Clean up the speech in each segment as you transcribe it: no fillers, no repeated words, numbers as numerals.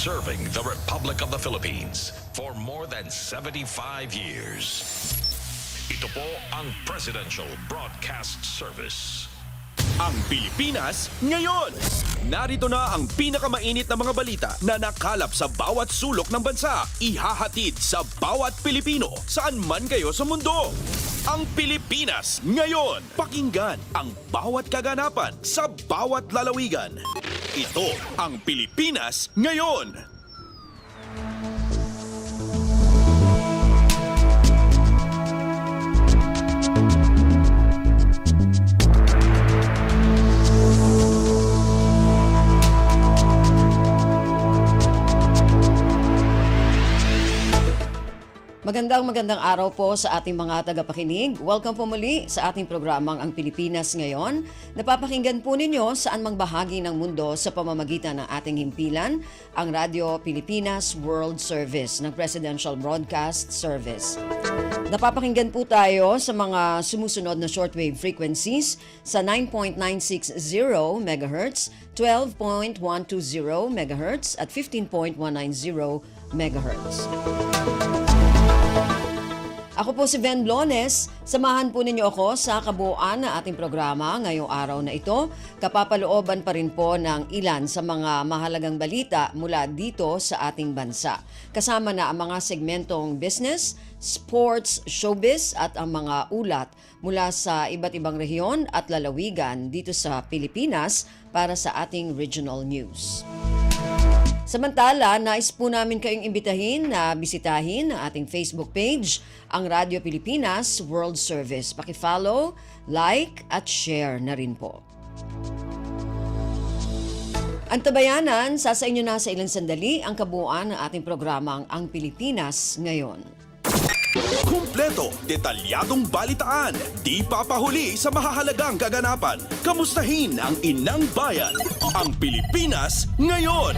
serving the Republic of the Philippines for more than 75 years. Ito po ang Presidential Broadcast Service. Ang Pilipinas ngayon! Narito na ang pinakamainit na mga balita na nakalap sa bawat sulok ng bansa. Ihahatid sa bawat Pilipino saan man kayo sa mundo. Ang Pilipinas ngayon! Pakinggan ang bawat kaganapan sa bawat lalawigan. Ito ang Pilipinas ngayon! Magandang araw po sa ating mga tagapakinig. Welcome po muli sa ating programang Ang Pilipinas Ngayon. Napapakinggan po ninyo saan mang bahagi ng mundo sa pamamagitan ng ating himpilan, ang Radyo Pilipinas World Service ng Presidential Broadcast Service. Napapakinggan po tayo sa mga sumusunod na shortwave frequencies sa 9.960 MHz, 12.120 MHz at 15.190 MHz. Ako po si Ben Blones. Samahan po ninyo ako sa kabuuan ng ating programa ngayong araw na ito. Kapapalooban pa rin po ng ilan sa mga mahalagang balita mula dito sa ating bansa. Kasama na ang mga segmentong business, sports, showbiz at ang mga ulat mula sa iba't ibang rehiyon at lalawigan dito sa Pilipinas para sa ating regional news. Samantala, nais po namin kayong imbitahin na bisitahin ang ating Facebook page, ang Radyo Pilipinas World Service. Paki-follow, like at share na rin po. Antabayanan, sasa inyo na sa ilang sandali ang kabuuan ng ating programang Ang Pilipinas Ngayon. Kumpleto, detalyadong balitaan, di papahuli sa mahahalagang kaganapan. Kamustahin ang inang bayan, ang Pilipinas ngayon.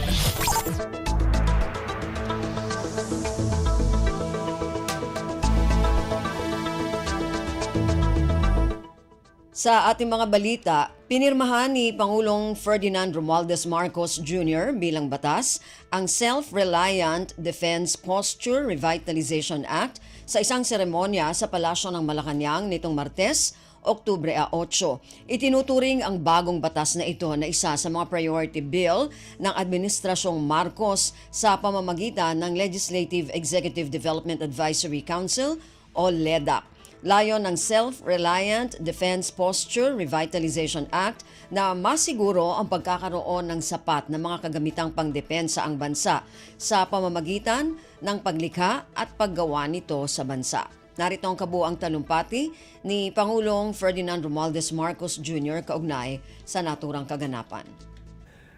Sa ating mga balita, pinirmahan ni Pangulong Ferdinand Romualdez Marcos Jr. bilang batas ang Self-Reliant Defense Posture Revitalization Act sa isang seremonya sa Palasyo ng Malacanang nitong Martes, Oktubre 8. Itinuturing ang bagong batas na ito na isa sa mga priority bill ng Administrasyong Marcos sa pamamagitan ng Legislative Executive Development Advisory Council o LEDAC. Layon ng Self-Reliant Defense Posture Revitalization Act na masiguro ang pagkakaroon ng sapat na mga kagamitang pangdepensa ang bansa sa pamamagitan ng paglikha at paggawa nito sa bansa. Narito ang kabuuang talumpati ni Pangulong Ferdinand Romualdez Marcos Jr. kaugnay sa naturang kaganapan.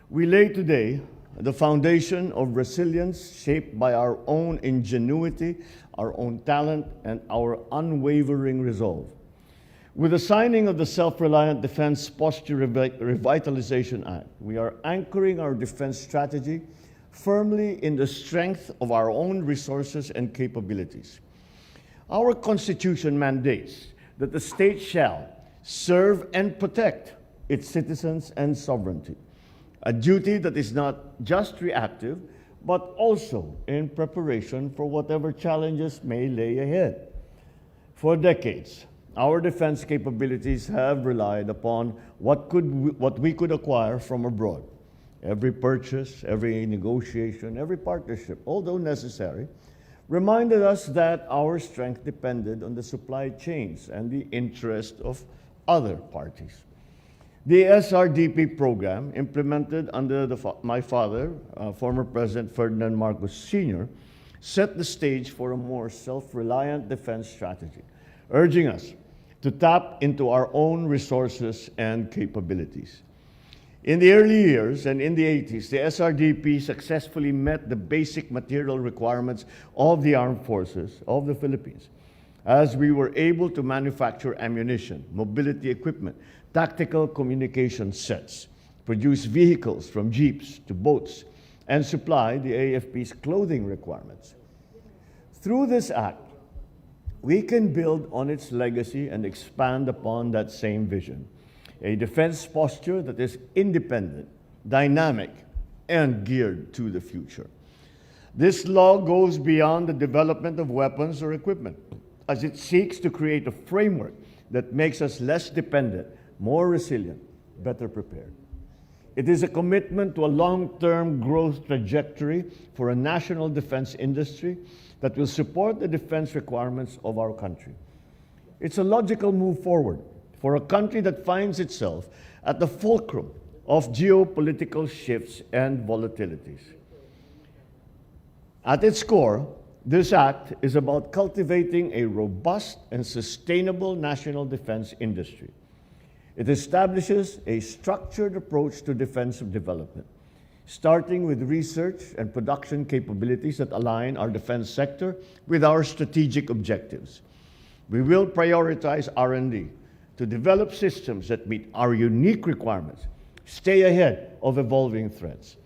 We lay today the foundation of resilience shaped by our own ingenuity, our own talent, and our unwavering resolve. With the signing of the Self-Reliant Defense Posture Revitalization Act, we are anchoring our defense strategy firmly in the strength of our own resources and capabilities. Our Constitution mandates that the state shall serve and protect its citizens and sovereignty, a duty that is not just reactive, but also in preparation for whatever challenges may lay ahead. For decades, our defense capabilities have relied upon what we could acquire from abroad. Every purchase, every negotiation, every partnership, although necessary, reminded us that our strength depended on the supply chains and the interest of other parties. The SRDP program, implemented under my father, former President Ferdinand Marcos Sr., set the stage for a more self-reliant defense strategy, urging us to tap into our own resources and capabilities. In the early years and in the 80s, the SRDP successfully met the basic material requirements of the armed forces of the Philippines, as we were able to manufacture ammunition, mobility equipment, tactical communication sets, produce vehicles from jeeps to boats, and supply the AFP's clothing requirements. Through this act, we can build on its legacy and expand upon that same vision. A defense posture that is independent, dynamic, and geared to the future. This law goes beyond the development of weapons or equipment, as it seeks to create a framework that makes us less dependent, more resilient, better prepared. It is a commitment to a long-term growth trajectory for a national defense industry that will support the defense requirements of our country. It's a logical move forward for a country that finds itself at the fulcrum of geopolitical shifts and volatilities. At its core, this act is about cultivating a robust and sustainable national defense industry. It establishes a structured approach to defensive development, starting with research and production capabilities that align our defense sector with our strategic objectives. We will prioritize R&D to develop systems that meet our unique requirements, stay ahead of evolving threats,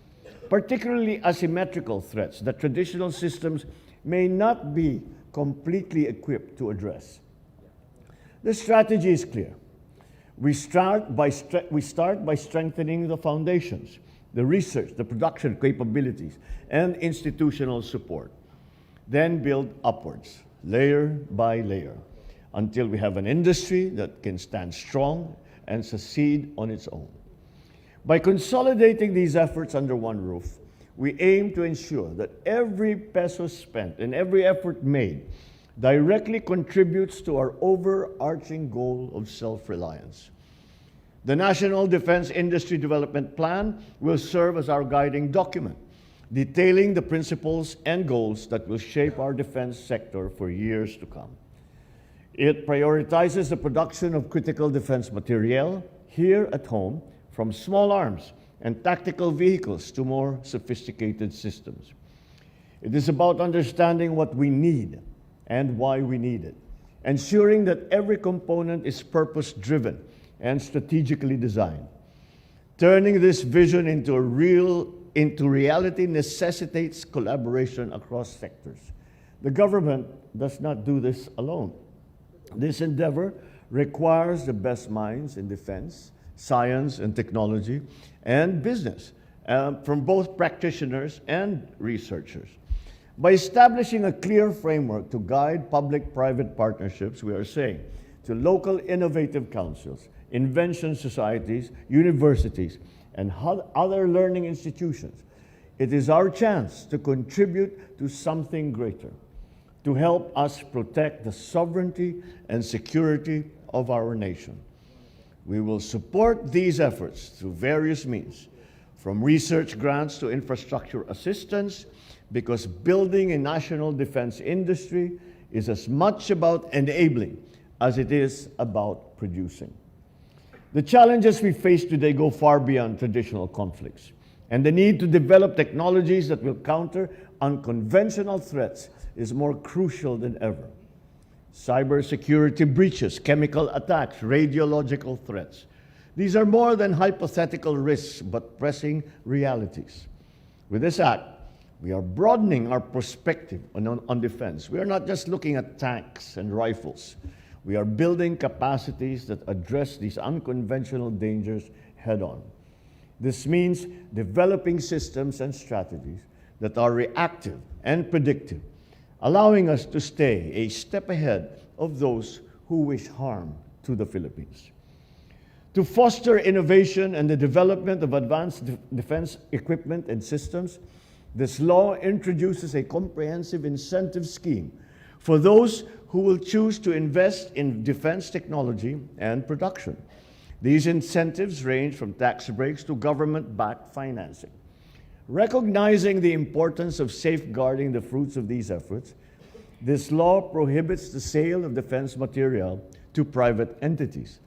particularly asymmetrical threats that traditional systems may not be completely equipped to address. The strategy is clear. We start by strengthening the foundations, the research, the production capabilities, and institutional support. Then build upwards, layer by layer, until we have an industry that can stand strong and succeed on its own. By consolidating these efforts under one roof, we aim to ensure that every peso spent and every effort made directly contributes to our overarching goal of self-reliance. The National Defense Industry Development Plan will serve as our guiding document, detailing the principles and goals that will shape our defense sector for years to come. It prioritizes the production of critical defense materiel here at home, from small arms and tactical vehicles to more sophisticated systems. It is about understanding what we need and why we need it, ensuring that every component is purpose-driven and strategically designed. Turning this vision into reality necessitates collaboration across sectors. The government does not do this alone. This endeavor requires the best minds in defense, science and technology, and business, from both practitioners and researchers. By establishing a clear framework to guide public-private partnerships, we are saying to local innovative councils, invention societies, universities, and other learning institutions, it is our chance to contribute to something greater, to help us protect the sovereignty and security of our nation. We will support these efforts through various means, from research grants to infrastructure assistance, because building a national defense industry is as much about enabling as it is about producing. The challenges we face today go far beyond traditional conflicts, and the need to develop technologies that will counter unconventional threats is more crucial than ever. Cybersecurity breaches, chemical attacks, radiological threats. These are more than hypothetical risks, but pressing realities. With this act, we are broadening our perspective on defense. We are not just looking at tanks and rifles. We are building capacities that address these unconventional dangers head-on. This means developing systems and strategies that are reactive and predictive, allowing us to stay a step ahead of those who wish harm to the Philippines. To foster innovation and the development of advanced defense equipment and systems, this law introduces a comprehensive incentive scheme for those who will choose to invest in defense technology and production. These incentives range from tax breaks to government-backed financing. Recognizing the importance of safeguarding the fruits of these efforts, this law prohibits the sale of defense material to private entities.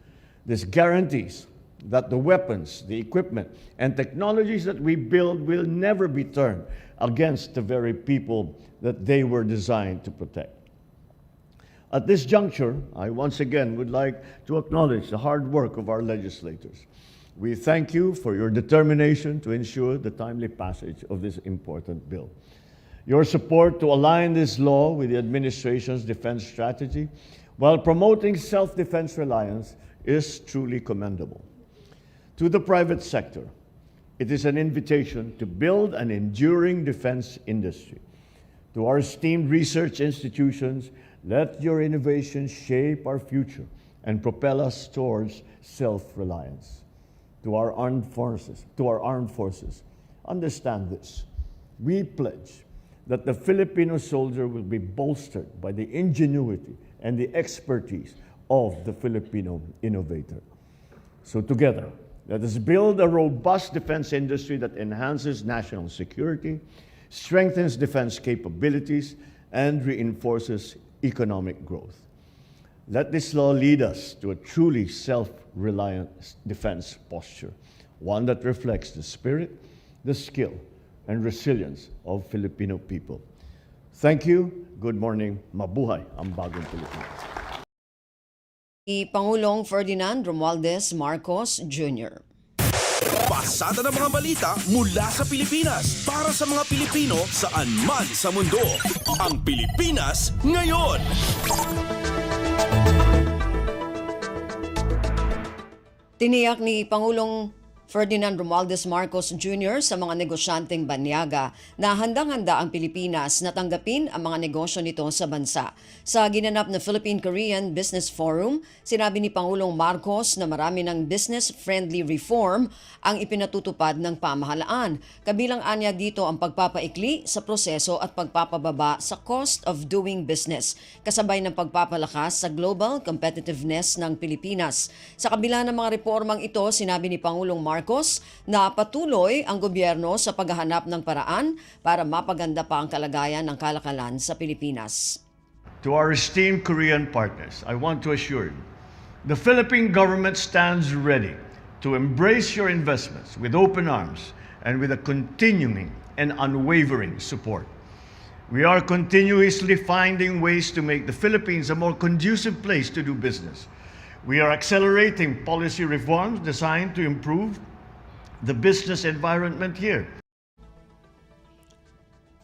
This guarantees that the weapons, the equipment, and technologies that we build will never be turned against the very people that they were designed to protect. At this juncture, I once again would like to acknowledge the hard work of our legislators. We thank you for your determination to ensure the timely passage of this important bill. Your support to align this law with the administration's defense strategy while promoting self-defense reliance is truly commendable. To the private sector, it is an invitation to build an enduring defense industry To our esteemed research institutions, let your innovation shape our future and propel us towards self-reliance. To our armed forces, understand this. We pledge that the Filipino soldier will be bolstered by the ingenuity and the expertise of the Filipino innovator. So together, let us build a robust defense industry that enhances national security, strengthens defense capabilities, and reinforces economic growth. Let this law lead us to a truly self-reliant defense posture, one that reflects the spirit, the skill, and resilience of Filipino people. Thank you. Good morning. Mabuhay ang bagong Pilipinas. Pangulong Ferdinand Romualdez Marcos Jr. Pasada ng mga balita mula sa Pilipinas para sa mga Pilipino saan man sa mundo. Ang Pilipinas ngayon. Tiniyak ni Pangulong Ferdinand Romualdez Marcos Jr. sa mga negosyanteng banyaga na handang-handa ang Pilipinas na tanggapin ang mga negosyo nito sa bansa. Sa ginanap na Philippine-Korean Business Forum, sinabi ni Pangulong Marcos na marami ng business-friendly reform ang ipinatutupad ng pamahalaan. Kabilang anya dito ang pagpapaikli sa proseso at pagpapababa sa cost of doing business, kasabay ng pagpapalakas sa global competitiveness ng Pilipinas. Sa kabila ng mga reformang ito, sinabi ni Pangulong Marcos na patuloy ang gobyerno sa paghahanap ng paraan para mapaganda pa ang kalagayan ng kalakalan sa Pilipinas. To our esteemed Korean partners, I want to assure you, the Philippine government stands ready to embrace your investments with open arms and with a continuing and unwavering support. We are continuously finding ways to make the Philippines a more conducive place to do business. We are accelerating policy reforms designed to improve the business environment here.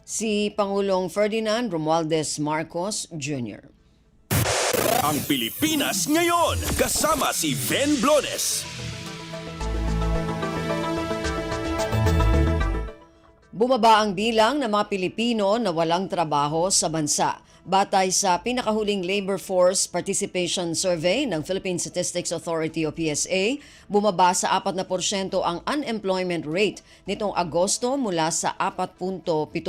Si Pangulong Ferdinand Romualdez Marcos Jr. Ang Pilipinas ngayon kasama si Ben Blones. Bumaba ang bilang ng mga Pilipino na walang trabaho sa bansa. Batay sa pinakahuling Labor Force Participation Survey ng Philippine Statistics Authority o PSA, bumaba sa 4% ang unemployment rate nitong Agosto mula sa 4.7%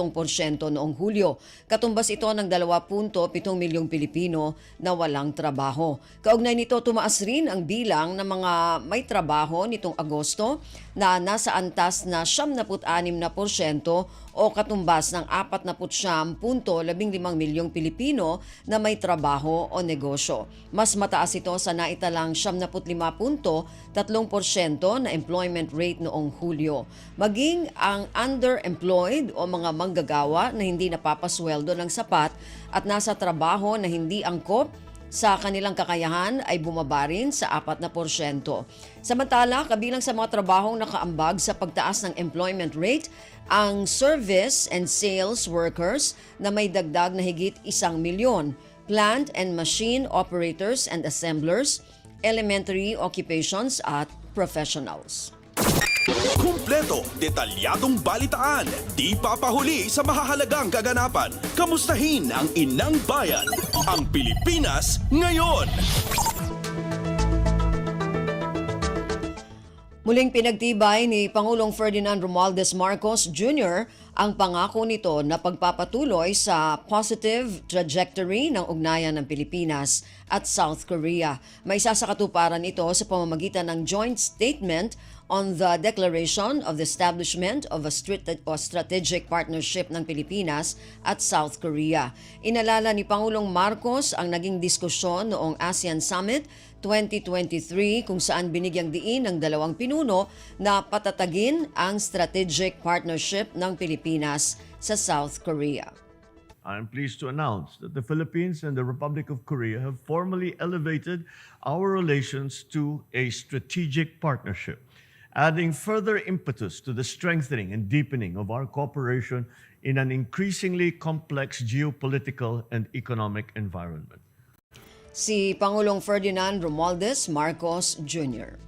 noong Hulyo. Katumbas ito ng 2.7 milyong Pilipino na walang trabaho. Kaugnay nito, tumaas rin ang bilang ng mga may trabaho nitong Agosto na nasa antas na 76% o katumbas ng 49.15 milyong Pilipino na may trabaho o negosyo. Mas mataas ito sa naitalang 75.3% na employment rate noong Hulyo. Maging ang underemployed o mga manggagawa na hindi napapasweldo ng sapat at nasa trabaho na hindi angkop sa kanilang kakayahan ay bumaba rin sa 4%. Samantala, kabilang sa mga trabahong nakaambag sa pagtaas ng employment rate, ang service and sales workers na may dagdag na higit 1 milyon, plant and machine operators and assemblers, elementary occupations at professionals. Kumpleto, detalyadong balitaan, di papahuli sa mahahalagang kaganapan. Kamustahin ang inang bayan, ang Pilipinas ngayon. Muling pinagtibay ni Pangulong Ferdinand Romualdez Marcos Jr. ang pangako nito na pagpapatuloy sa positive trajectory ng ugnayan ng Pilipinas at South Korea. May isa sa katuparan ito sa pamamagitan ng joint statement on the declaration of the establishment of a strategic partnership ng Pilipinas at South Korea. Inalala ni Pangulong Marcos ang naging diskusyon noong ASEAN Summit 2023 kung saan binigyang diin ng dalawang pinuno na patatagin ang strategic partnership ng Pilipinas sa South Korea. I am pleased to announce that the Philippines and the Republic of Korea have formally elevated our relations to a strategic partnership, adding further impetus to the strengthening and deepening of our cooperation in an increasingly complex geopolitical and economic environment. Si Pangulong Ferdinand Romualdez Marcos Jr.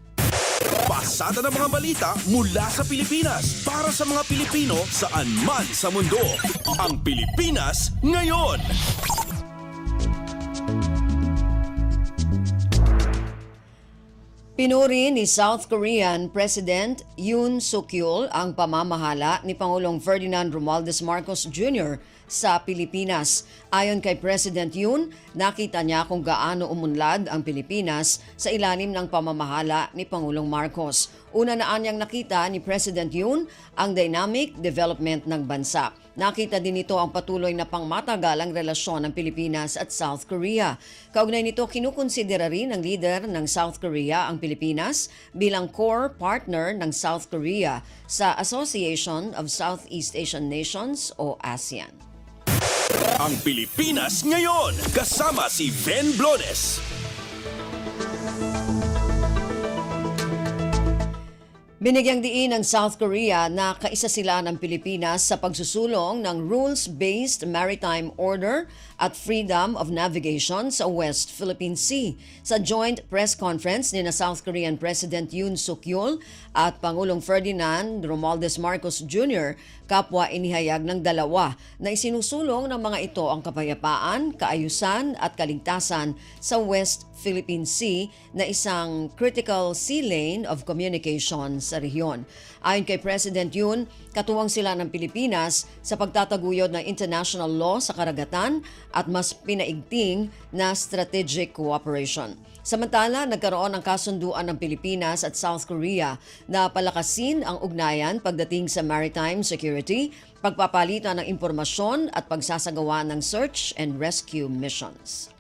Pasada ng mga balita mula sa Pilipinas para sa mga Pilipino saan man sa mundo. Ang Pilipinas ngayon. Pinuri ni South Korean President Yoon Suk-yeol ang pamamahala ni Pangulong Ferdinand Romualdez Marcos Jr. sa Pilipinas. Ayon kay President Yoon, nakita niya kung gaano umunlad ang Pilipinas sa ilalim ng pamamahala ni Pangulong Marcos. Una na anyang nakita ni President Yoon ang dynamic development ng bansa. Nakita din nito ang patuloy na pangmatagalang relasyon ng Pilipinas at South Korea. Kaugnay nito, kinukonsidera rin ng leader ng South Korea ang Pilipinas bilang core partner ng South Korea sa Association of Southeast Asian Nations o ASEAN. Ang Pilipinas ngayon, kasama si Ben Blones. Binigyang diin ng South Korea na kaisa sila ng Pilipinas sa pagsusulong ng rules-based maritime order at freedom of navigation sa West Philippine Sea. Sa joint press conference ni na South Korean President Yoon Suk-yeol at Pangulong Ferdinand Romualdez Marcos Jr., kapwa inihayag ng dalawa na isinusulong ng mga ito ang kapayapaan, kaayusan at kaligtasan sa West Philippine Sea na isang critical sea lane of communication sa rehiyon. Ayon kay President Yoon, katuwang sila ng Pilipinas sa pagtataguyod ng international law sa karagatan at mas pinaigting na strategic cooperation. Samantala, nagkaroon ng kasunduan ng Pilipinas at South Korea na palakasin ang ugnayan pagdating sa maritime security, pagpapalitan ng impormasyon at pagsasagawa ng search and rescue missions.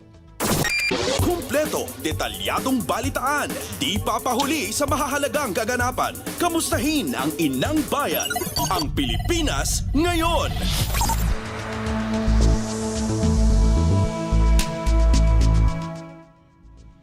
Kumpleto, detalyadong balitaan, di papahuli sa mahahalagang kaganapan. Kamustahin ang inang bayan, ang Pilipinas ngayon.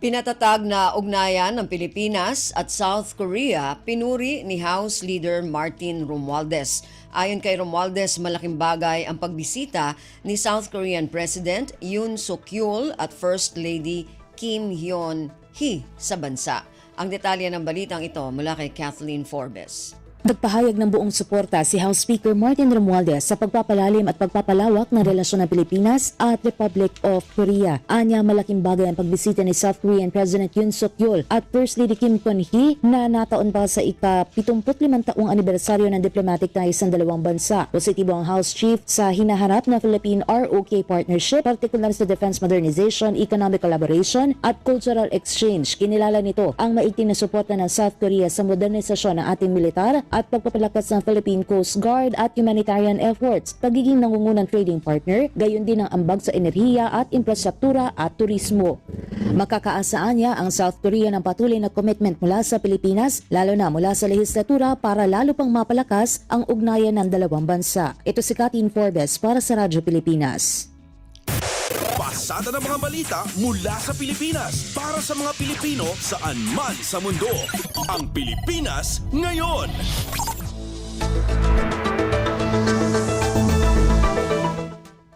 Pinatatag na ugnayan ng Pilipinas at South Korea, pinuri ni House Leader Martin Romualdez. Ayon kay Romualdez, malaking bagay ang pagbisita ni South Korean President Yoon Suk-yeol at First Lady Kim Hyun-hee sa bansa. Ang detalye ng balitang ito mula kay Kathleen Forbes. Nagpahayag ng buong suporta si House Speaker Martin Romualdez sa pagpapalalim at pagpapalawak ng relasyon ng Pilipinas at Republic of Korea. Anya, malaking bagay ang pagbisita ni South Korean President Yoon Suk-yeol at First Lady Kim Hyun-hee na nataon pa sa ika-75 taong anibersaryo ng diplomatic ties ng dalawang bansa. Positibo ang House Chief sa hinaharap na Philippine-ROK partnership, partikular sa defense modernization, economic collaboration at cultural exchange. Kinilala nito ang maigting na suporta ng South Korea sa modernisasyon ng ating militar at pagpapalakas ng Philippine Coast Guard at humanitarian efforts, pagiging nangungunang trading partner, gayon din ang ambag sa enerhiya at infrastruktura at turismo. Makakaasaan niya ang South Korea ng patuloy na commitment mula sa Pilipinas, lalo na mula sa lehislatura para lalo pang mapalakas ang ugnayan ng dalawang bansa. Ito si Kathleen Forbes para sa Radyo Pilipinas. Pasada ng mga balita mula sa Pilipinas para sa mga Pilipino saan man sa mundo. Ang Pilipinas ngayon.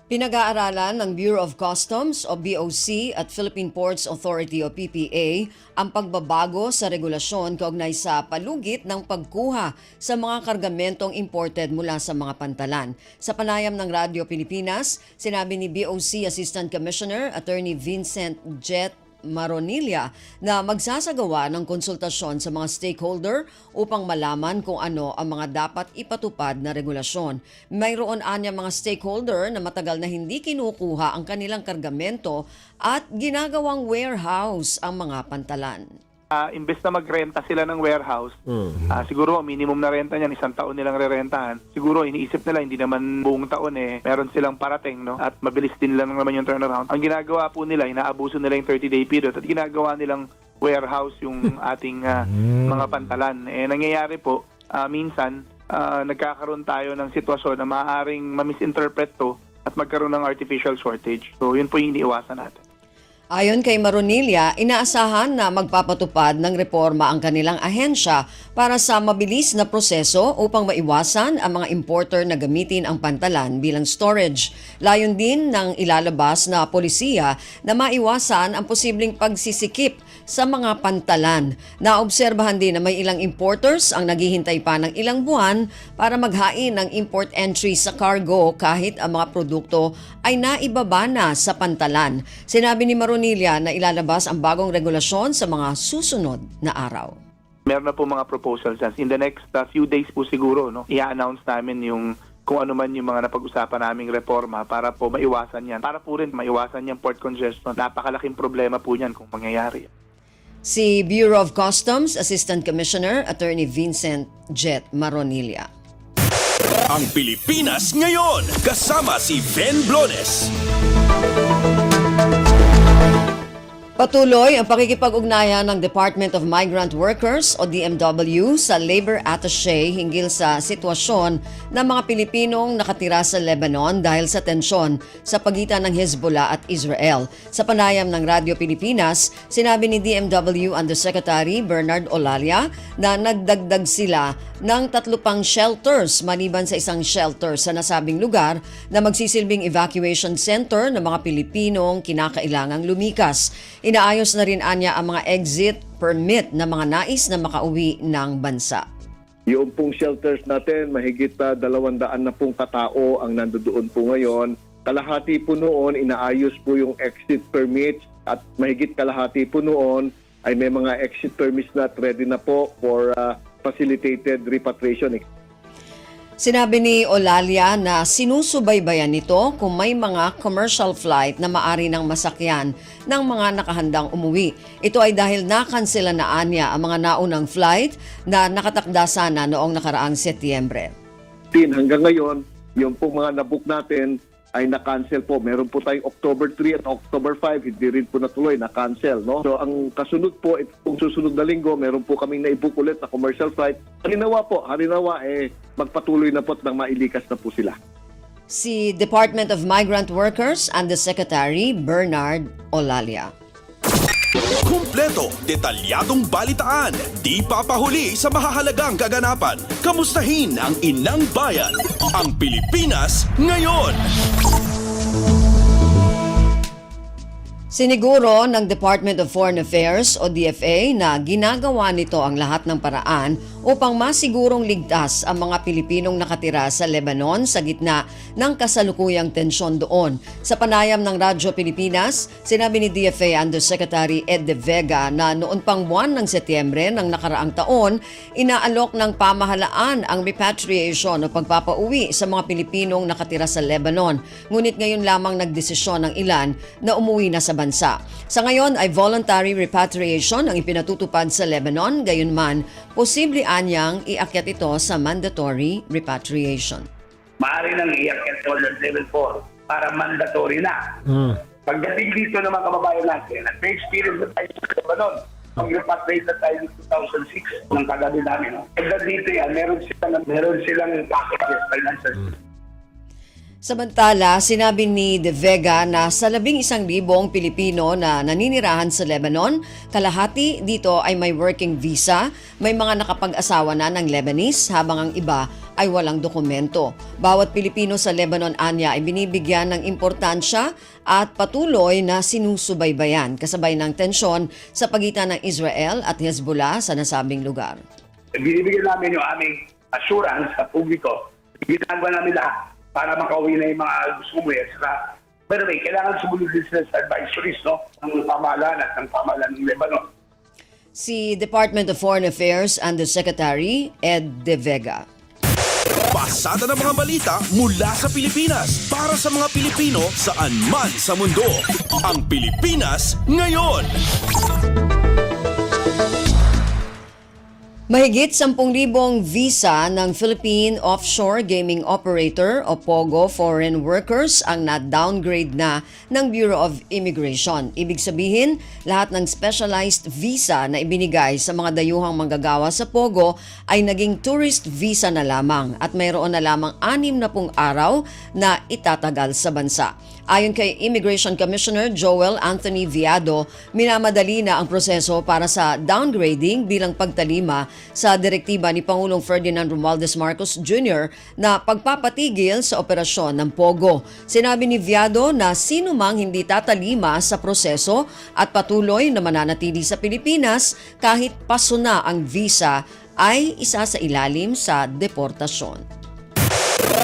Pinag-aaralan ng Bureau of Customs o BOC at Philippine Ports Authority o PPA ang pagbabago sa regulasyon kaugnay sa palugit ng pagkuha sa mga kargamentong imported mula sa mga pantalan. Sa panayam ng Radyo Pilipinas, sinabi ni BOC Assistant Commissioner Attorney Vincent Jet Maronilla na magsasagawa ng konsultasyon sa mga stakeholder upang malaman kung ano ang mga dapat ipatupad na regulasyon. Mayroon anya mga stakeholder na matagal na hindi kinukuha ang kanilang kargamento at ginagawang warehouse ang mga pantalan. Imbes na magrenta sila ng warehouse, siguro minimum na renta niyan, 1 taon nilang rerentahan. Siguro iniisip nila hindi naman buong taon meron silang parating, no? At mabilis din lang naman yung turnaround. Ang ginagawa po nila, inaabuso nila yung 30-day period at ginagawa nilang warehouse yung ating mga pantalan. Nangyayari po, minsan nagkakaroon tayo ng sitwasyon na maaaring ma-misinterpret to at magkaroon ng artificial shortage. So yun po yung iniiwasan natin. Ayon kay Maronilla, inaasahan na magpapatupad ng reforma ang kanilang ahensya para sa mabilis na proseso upang maiwasan ang mga importer na gamitin ang pantalan bilang storage. Layon din ng ilalabas na polisiya na maiwasan ang posibleng pagsisikip sa mga pantalan. Naobserbahan din na may ilang importers ang naghihintay pa ng ilang buwan para maghain ng import entry sa cargo kahit ang mga produkto ay naibaba na sa pantalan. Sinabi ni Maronilla na ilalabas ang bagong regulasyon sa mga susunod na araw. Meron na po mga proposals dyan. In the next few days po siguro, no, i-announce namin yung kung ano man yung mga napag-usapan naming reforma para po maiwasan yan. Para po rin maiwasan yung port congestion. Napakalaking problema po yan kung mangyayari. Si Bureau of Customs Assistant Commissioner Attorney Vincent Jet Maronilla. Ang Pilipinas ngayon, kasama si Ben Blones. Patuloy ang pakikipag-ugnayan ng Department of Migrant Workers o DMW sa Labor Attaché hinggil sa sitwasyon ng mga Pilipinong nakatira sa Lebanon dahil sa tensyon sa pagitan ng Hezbollah at Israel. Sa panayam ng Radyo Pilipinas, sinabi ni DMW Undersecretary Bernard Olalia na nagdagdag sila ng 3 pang shelters maliban sa isang shelter sa nasabing lugar na magsisilbing evacuation center ng mga Pilipinong kinakailangang lumikas. Inaayos na rin anya ang mga exit permit ng mga nais na makauwi ng bansa. Yung pong shelters natin, mahigit 200 na pong katao ang nandoon po ngayon. Kalahati po noon, inaayos po yung exit permits at mahigit kalahati po noon ay may mga exit permits na ready na po for facilitated repatriation. Sinabi ni Olalia na sinusubaybayan nito kung may mga commercial flight na maari ng masakyan ng mga nakahandang umuwi. Ito ay dahil nakansela na anya ang mga naunang flight na nakatakda sana noong nakaraang Setyembre. Hanggang ngayon, yung pong mga nabook natin ay na-cancel po. Meron po tayong October 3 at October 5, hindi rin po natuloy, na-cancel. No? So ang kasunod po, kung susunod na linggo, meron po kaming naibook ulit na commercial flight. Harinawa, magpatuloy na po at nang mailikas na po sila. Si Department of Migrant Workers Undersecretary Bernard Olalia. Kumpleto, detalyadong balitaan, di papahuli sa mahahalagang kaganapan. Kamustahin ang inang bayan, ang Pilipinas ngayon. Siniguro ng Department of Foreign Affairs o DFA na ginagawa nito ang lahat ng paraan upang masigurong ligtas ang mga Pilipinong nakatira sa Lebanon sa gitna ng kasalukuyang tensyon doon. Sa panayam ng Radyo Pilipinas, sinabi ni DFA Undersecretary Ed De Vega na noon pang buwan ng Setyembre ng nakaraang taon, inaalok ng pamahalaan ang repatriation o pagpapauwi sa mga Pilipinong nakatira sa Lebanon. Ngunit ngayon lamang nagdesisyon ng ilan na umuwi na sa bansa. Sa ngayon ay voluntary repatriation ang ipinatutupad sa Lebanon, gayunman posible anyang iakyat ito sa mandatory repatriation. Maaari nang iakyat sa level 4 para mandatory na. Pagdating dito ng mga kababayan natin, at may experience na tayo sa Lebanon, mag-repatriate na tayo ng 2006 ng kagabi namin. No? Pagdating dito yan, meron silang packages, financial. Samantala, sinabi ni De Vega na sa 11,000 Pilipino na naninirahan sa Lebanon, kalahati dito ay may working visa, may mga nakapag-asawa na ng Lebanese habang ang iba ay walang dokumento. Bawat Pilipino sa Lebanon anya ay binibigyan ng importansya at patuloy na sinusubaybayan kasabay ng tensyon sa pagitan ng Israel at Hezbollah sa nasabing lugar. Binibigyan namin yung aming assurance sa publiko. Ginagawa namin lahat para makauwi na yung mga gusto umuwi. By the way, kailangan sumunod din sila sa advisories ng pamahalaan at ng pamahalaan ng Lebanon. Si Department of Foreign Affairs Undersecretary Ed De Vega. Pasada ng mga balita mula sa Pilipinas para sa mga Pilipino saan man sa mundo. Ang Pilipinas ngayon. Mahigit 10,000 visa ng Philippine Offshore Gaming Operator o POGO foreign workers ang na-downgrade na ng Bureau of Immigration. Ibig sabihin, lahat ng specialized visa na ibinigay sa mga dayuhang manggagawa sa POGO ay naging tourist visa na lamang at mayroon na lamang 60 araw na itatagal sa bansa. Ayon kay Immigration Commissioner Joel Anthony Viado, minamadali na ang proseso para sa downgrading bilang pagtalima sa direktiba ni Pangulong Ferdinand Romualdez Marcos Jr. na pagpapatigil sa operasyon ng Pogo. Sinabi ni Viado na sino mang hindi tatalima sa proseso at patuloy na mananatili sa Pilipinas kahit paso na ang visa ay isa sa ilalim sa deportasyon.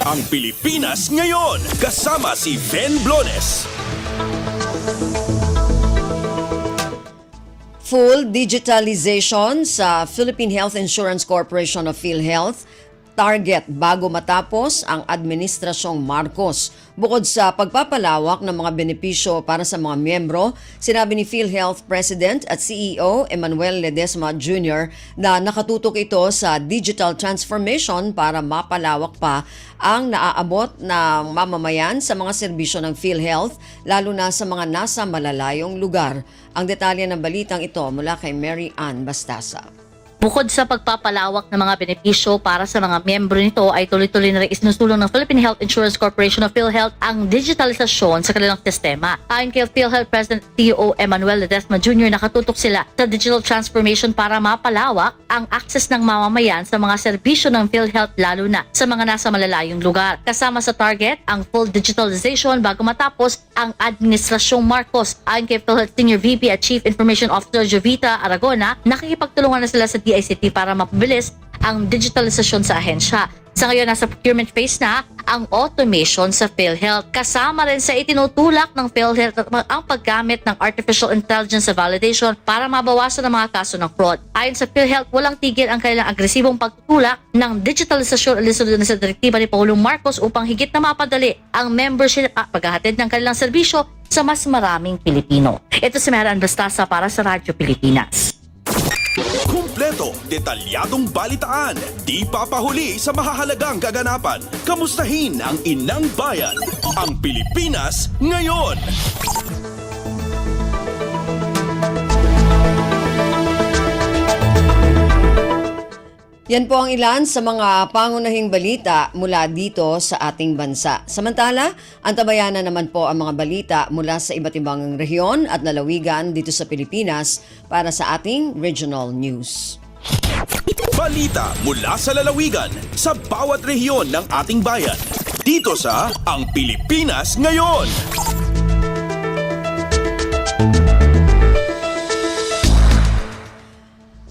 Ang Pilipinas ngayon, kasama si Ben Blones. Full digitalization sa Philippine Health Insurance Corporation of PhilHealth target bago matapos ang Administrasyong Marcos. Bukod sa pagpapalawak ng mga benepisyo para sa mga miyembro, sinabi ni PhilHealth President at CEO Emmanuel Ledesma Jr. na nakatutok ito sa digital transformation para mapalawak pa ang naaabot ng mamamayan sa mga serbisyo ng PhilHealth, lalo na sa mga nasa malalayong lugar. Ang detalye ng balitang ito mula kay Mary Ann Bastasa. Bukod sa pagpapalawak ng mga benepisyo para sa mga miyembro nito ay tuloy-tuloy na rin isinusulong ng Philippine Health Insurance Corporation of PhilHealth ang digitalisasyon sa kanilang sistema. Ayon kay PhilHealth President CEO Emmanuel Ledesma Jr. nakatutok sila sa digital transformation para mapalawak ang access ng mamamayan sa mga serbisyo ng PhilHealth lalo na sa mga nasa malalayong lugar. Kasama sa target ang full digitalization bago matapos ang Administrasyong Marcos. Ayon kay PhilHealth Senior VP at Chief Information Officer Jovita Aragona, nakikipagtulungan na sila sa DICT para mapabilis ang digitalisasyon sa ahensya. Sa ngayon, nasa procurement phase na ang automation sa PhilHealth. Kasama rin sa itinutulak ng PhilHealth ang paggamit ng artificial intelligence sa validation para mabawasan ang mga kaso ng fraud. Ayon sa PhilHealth, walang tigil ang kanilang agresibong pagtutulak ng digitalisasyon alisunod na sa direktiba ni Pangulong Marcos upang higit na mapadali ang membership at paghahatid ng kanilang serbisyo sa mas maraming Pilipino. Ito si Meran Bastasa para sa Radyo Pilipinas. Kumpleto, detalyadong balitaan, di papahuli sa mahahalagang kaganapan. Kamustahin ang inang bayan, ang Pilipinas ngayon. Yan po ang ilan sa mga pangunahing balita mula dito sa ating bansa. Samantala, antabayanan naman po ang mga balita mula sa iba't ibang rehiyon at lalawigan dito sa Pilipinas para sa ating regional news. Balita mula sa lalawigan sa bawat rehiyon ng ating bayan. Dito sa Ang Pilipinas Ngayon.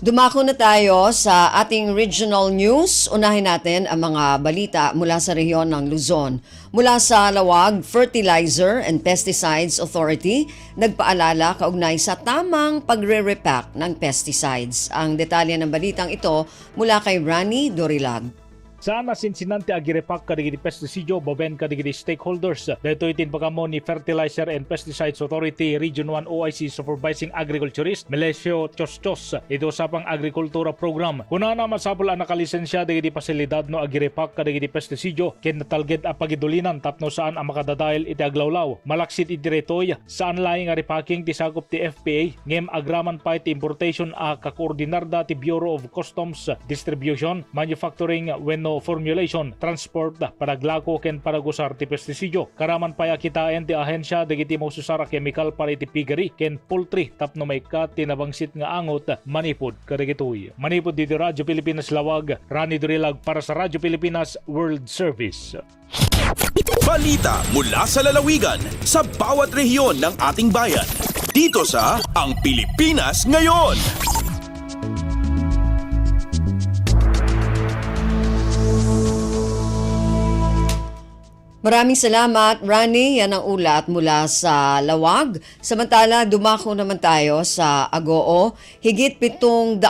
Dumako na tayo sa ating regional news. Unahin natin ang mga balita mula sa rehiyon ng Luzon. Mula sa Lawag Fertilizer and Pesticides Authority, nagpaalala kaugnay sa tamang pagre-repack ng pesticides. Ang detalye ng balitang ito mula kay Rani Dorilag. Saan nasinsinante agirepak kadigidi pesticidio boben kadigidi stakeholders. Dito itin pagamo ni Fertilizer and Pesticides Authority Region 1 OIC Supervising Agriculturist Melesio Choschos. Ito sa pang agrikultura program. Kunana masapol ang nakalisensya digidi pasilidad no agirepak kadigidi pesticidio ken natalged a pagidulinan tapno saan ang makadadail iti aglawlaw. Malaksit iti retoy saan laing nga repacking ti sakop ti FPA ngem agraman pa iti importation a kakoordinarda ti Bureau of Customs Distribution, Manufacturing wenno formulation, transport, panaglako ken panagusar ti pesticidio. Karaman paya kitain ti ahensya dagiti mosusara chemical para iti piggery ken poultry tapno may kat tinabangsit nga angot manipod kadagitoy. Manipod dito Radyo Pilipinas Lawag, Rani Dorilag para sa Radyo Pilipinas World Service. Balita mula sa lalawigan sa bawat rehiyon ng ating bayan. Dito sa Ang Pilipinas Ngayon. Maraming salamat, Rani. Yan ang ulat mula sa Lawag. Samantala, dumako naman tayo sa Agoo. Higit 700,000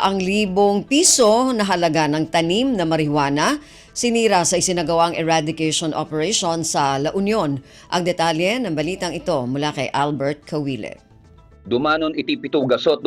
piso na halaga ng tanim na marijuana sinira sa isinagawang eradication operation sa La Union. Ang detalye ng balitang ito mula kay Albert Kawile. dumanon iti 720,000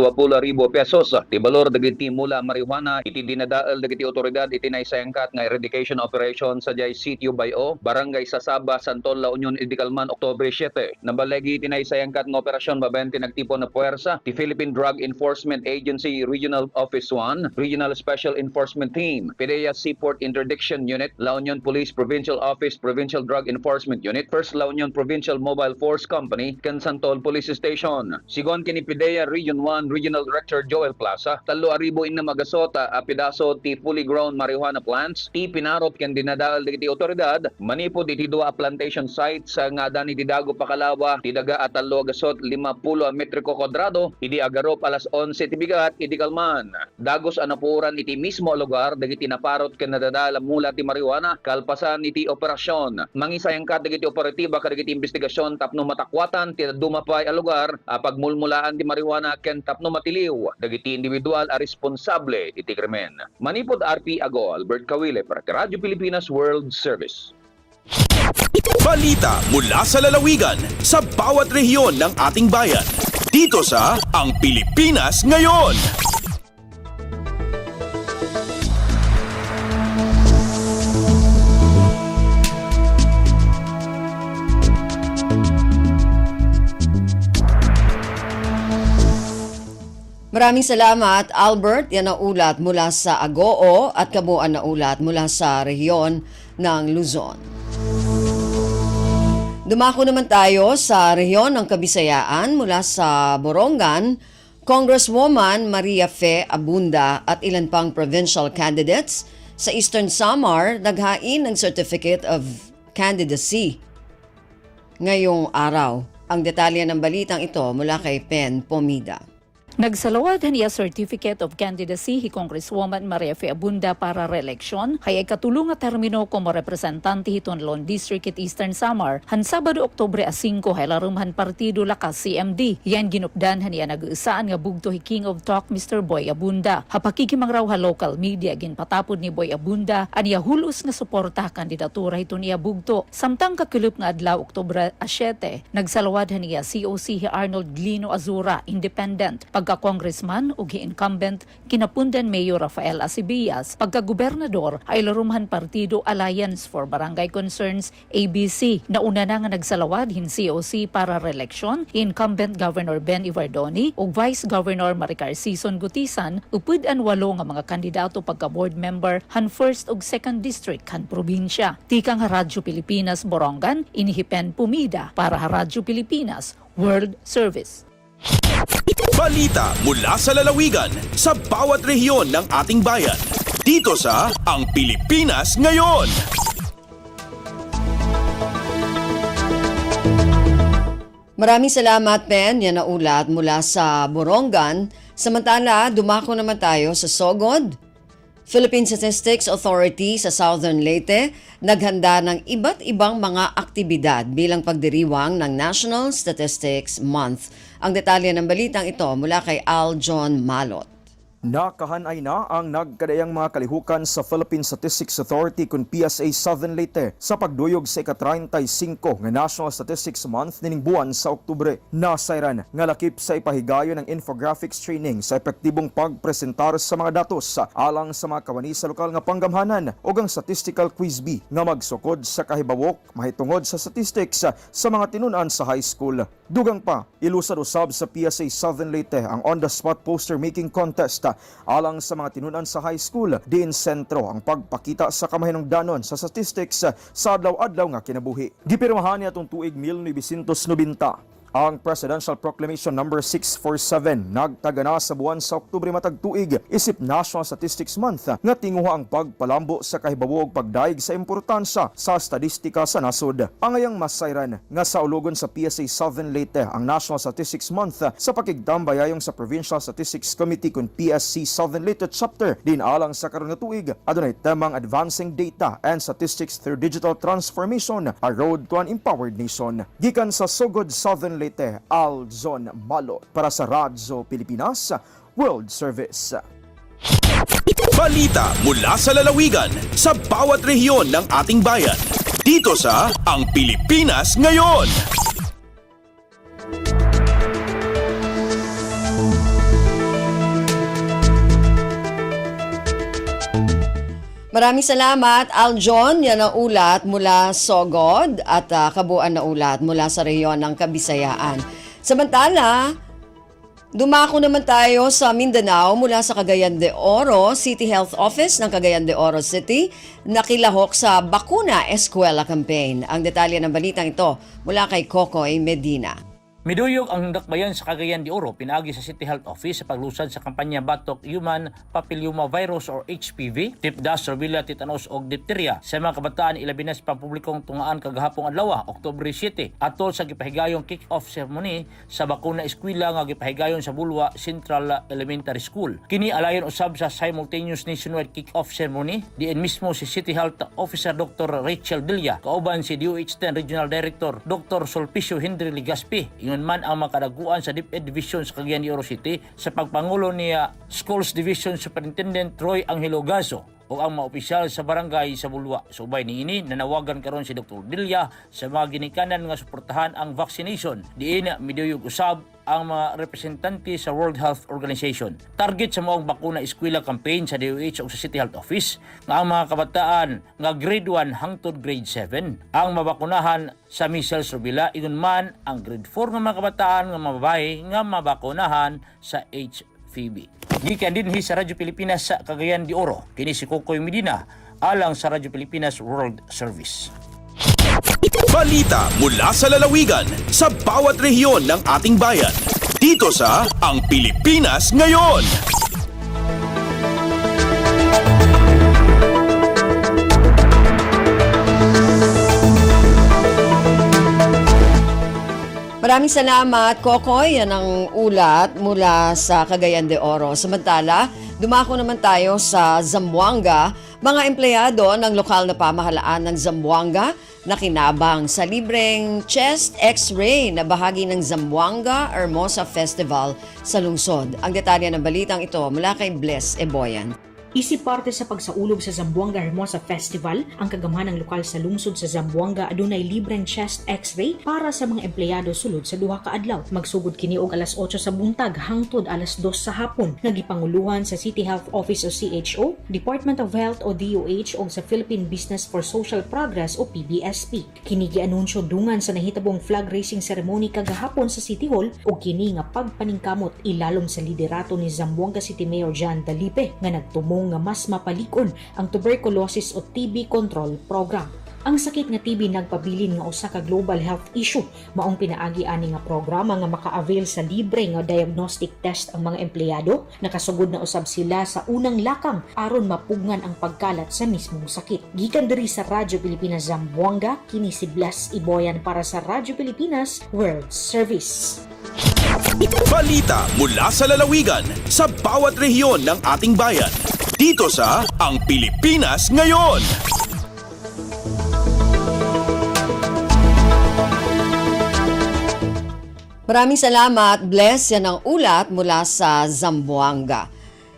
pesos. Ti balor dagiti mula marijuana iti dinadaal dagiti otoridad iti naisayangkat nga eradication operation sa Jay Sitio Bayo, Barangay Sasaba, Santol, La Union, Idicalman, Oktubre 7. Nabalegi iti naisayangkat nga operasyon babayan tinagtipon na puwersa ti Philippine Drug Enforcement Agency Regional Office 1, Regional Special Enforcement Team, PDEA Seaport Interdiction Unit, La Union Police Provincial Office Provincial Drug Enforcement Unit, First La Union Provincial Mobile Force Company, ken Santol Police Station. Sigon kini PDEA Region 1 Regional Director Joel Plaza, 3,000 na magasota a pedaso ti fully grown marijuana plants, ti pinarot ken dinadaal dagiti otoridad, manipod iti dua plantation sites nga dani ti Dago Pakalawa, ti daga at 3,50 metriko kwadrado, idi agarop alas 11 ti bigat, Idicalman. Dagos anapuran iti mismo lugar dagiti naparot ken nadadala mula ti marijuana, kalpasan iti operasyon. Mangisayangkat dagiti operatiba kadagiti investigasyon tapno matakwatan ti dumapay a lugar a pagmulmulaan ti marijuana ken tapno matiliw dagiti individual a responsable iti krimen. Manipod RP Ago, Albert Kawile para kay Radyo Pilipinas World Service. Balita mula sa lalawigan sa bawat rehiyon ng ating bayan. Dito sa Ang Pilipinas Ngayon. Maraming salamat, Albert. Yan ang ulat mula sa Agoo at kabuuan na ulat mula sa rehiyon ng Luzon. Dumako naman tayo sa rehiyon ng Kabisayaan mula sa Borongan. Congresswoman Maria Fe Abunda at ilan pang provincial candidates sa Eastern Samar naghain ng Certificate of Candidacy ngayong araw. Ang detalye ng balitang ito mula kay Pen Pomida. Nagsalawad niya Certificate of Candidacy hi Congresswoman Maria Fe Abunda para re-eleksyon hay katulong nga termino como representante hiton Lone District at Eastern Samar han Sabado Oktubre 5 hay larumhan partido lakas CMD. Yan ginupdan niya nag-uusaan nga bugto hi King of Talk Mr. Boy Abunda. Hapakikimang raw ha local media ginpatapod ni Boy Abunda aniya hulos nga suporta kandidatura hiton niya bugto. Samtang kakulup nga adlaw Oktubre 7 nagsalawad niya COC hi Arnold Glino Azura Independent pagka-congressman ug incumbent kinapunden Mayor Rafael Acebillas, pagka-gobernador ay larumhan partido Alliance for Barangay Concerns ABC. Nauna na nga nagsalawad hin COC para re-eleksyon incumbent Governor Ben Ivardoni ug Vice Governor Maricar Sison Gutisan upud an 8 nga mga kandidato pagka-board member han 1st ug 2nd district han probinsya. Tikang Radyo Pilipinas Borongan, inihipen Pumida para Radyo Pilipinas World Service. Balita mula sa lalawigan sa bawat rehiyon ng ating bayan. Dito sa Ang Pilipinas Ngayon. Maraming salamat, Pen. Yan na ulat mula sa Borongan. Samantala, dumako naman tayo sa Sogod. Philippine Statistics Authority sa Southern Leyte naghanda ng iba't ibang mga aktibidad bilang pagdiriwang ng National Statistics Month. Ang detalye ng balitang ito mula kay Al John Malot. Nakahanay na ang nagkadayang mga kalihukan sa Philippine Statistics Authority kun PSA Southern Leyte sa pagduyog sa ika-35 nga National Statistics Month nining buwan sa Oktubre. Nasayran nga lakip sa ipahigayo ng infographics training sa epektibong pagpresentar sa mga datos alang sa mga kawani sa lokal nga panggamhanan o ang statistical quiz bee nga magsukod sa kahibawok mahitungod sa statistics sa mga tinunan sa high school. Dugang pa, ilusad usab sa PSA Southern Leyte ang on-the-spot poster making contest alang sa mga tinunan sa high school. Diin sentro ang pagpakita sa kamahinungdanon sa statistics sa adlaw-adlaw nga kinabuhi. Gipirmahan niya itong tuig 1990 ang Presidential Proclamation No. 647 nagtagana sa buwan sa Oktubre matag tuig isip National Statistics Month nga tinguha ang pagpalambo sa kahibawog pagdaig sa importansya sa statistika sa nasod. Angayang masayran nga sa ulogon sa PSA Southern Leyte ang National Statistics Month sa pakigdambayayong sa Provincial Statistics Committee kun PSC Southern Leyte Chapter din alang sa karon nga tuig adunay temang Advancing Data and Statistics Through Digital Transformation, a Road to an Empowered Nation. Gikan sa Sogod Southern Leyte, Alzon Malo para sa Radyo Pilipinas World Service. Balita mula sa lalawigan sa bawat rehiyon ng ating bayan. Dito sa Ang Pilipinas Ngayon. Maraming salamat, Aljon. Yan ang ulat mula Sogod at kabuuan na ulat mula sa rehiyon ng Kabisayaan. Samantala, dumako naman tayo sa Mindanao mula sa Cagayan de Oro, City Health Office ng Cagayan de Oro City, nakilahok sa Bakuna Eskwela Campaign. Ang detalye ng balitang ito mula kay Kokoy Medina. Miduyog ang dakbayan sa Cagayan de Oro pinaagi sa City Health Office sa paglusad sa kampanya Batok Human Papillomavirus or HPV, tipdas, sorbilla, tetanos o dipteria sa mga kabataan ilabi na sa pampublikong tungaan kagahapong adlaw, Oktubre 7, atol sa gipahigayong kick-off ceremony sa Bakuna Eskwela nga gipahigayon sa Bulwa Central Elementary School. Kini alayon usab sa simultaneous nationwide kick-off ceremony diin mismo si City Health Officer Dr. Rachel Dilla, kauban si DOH-10 Regional Director Dr. Sulpicio Henry Ligaspi, man ang makadaguan sa DepEd Division sa Cagayan de Oro City sa pagpangulo ni Schools Division Superintendent Troy Angelo Gaso o ang mga opisyal sa barangay sa Bulwa. Subay niini nanawagan karon si Dr. Dilla sa mga ginikanan nga suportahan ang vaccination. Diin miduyog usab ang mga representante sa World Health Organization. Target sa maong Bakuna Eskwela campaign sa DOH o sa City Health Office nga ang mga kabataan nga grade 1 hangtod grade 7 ang mabakunahan sa measles, rubella, ingon man ang grade 4 nga mga kabataan nga mababae nga mabakunahan sa HPV. Gikan dinhi sa Radyo Pilipinas sa Cagayan de Oro, kini si Kokoy Medina alang sa Radyo Pilipinas World Service. Balita mula sa lalawigan sa bawat rehiyon ng ating bayan. Dito sa Ang Pilipinas Ngayon. Maraming salamat, Kokoy. Yan ang ulat mula sa Cagayan de Oro. Samantala, dumako naman tayo sa Zamboanga. Mga empleyado ng lokal na pamahalaan ng Zamboanga nakinabang sa libreng chest x-ray na bahagi ng Zamboanga Hermosa Festival sa lungsod. Ang detalye ng balitang ito mula kay Bless Eboyan. Isip parte sa pagsaulog sa Zamboanga Hermosa Festival, ang kagamhanang lokal sa lungsod sa Zamboanga adunay libreng chest x-ray para sa mga empleyado sulod sa duha ka adlaw. Magsugod kini og alas 8 sa buntag hangtod alas 2 sa hapon. Nagipanguluhan sa City Health Office o CHO, Department of Health o DOH o sa Philippine Business for Social Progress o PBSP. Kini gianunsyo dungan sa nahitabong flag raising ceremony kagahapon sa City Hall ug kini nga pagpaningkamot ilalom sa liderato ni Zamboanga City Mayor John Dalipe nga nagtumong nga mas mapalikon ang tuberculosis o TB control program. Ang sakit nga TB nagpabilin nga usa ka global health issue, maong pinaagi ani nga programa nga maka-avail sa libre nga diagnostic test ang mga empleyado. Nakasugod na usab sila sa unang lakang aron mapugngan ang pagkalat sa mismong sakit. Gikan diri sa Radyo Pilipinas Zamboanga, kini si Blas Iboyan para sa Radyo Pilipinas World Service. Balita mula sa lalawigan sa bawat rehiyon ng ating bayan. Dito sa Ang Pilipinas Ngayon. Maraming salamat, Bless. Yan ang ulat mula sa Zamboanga.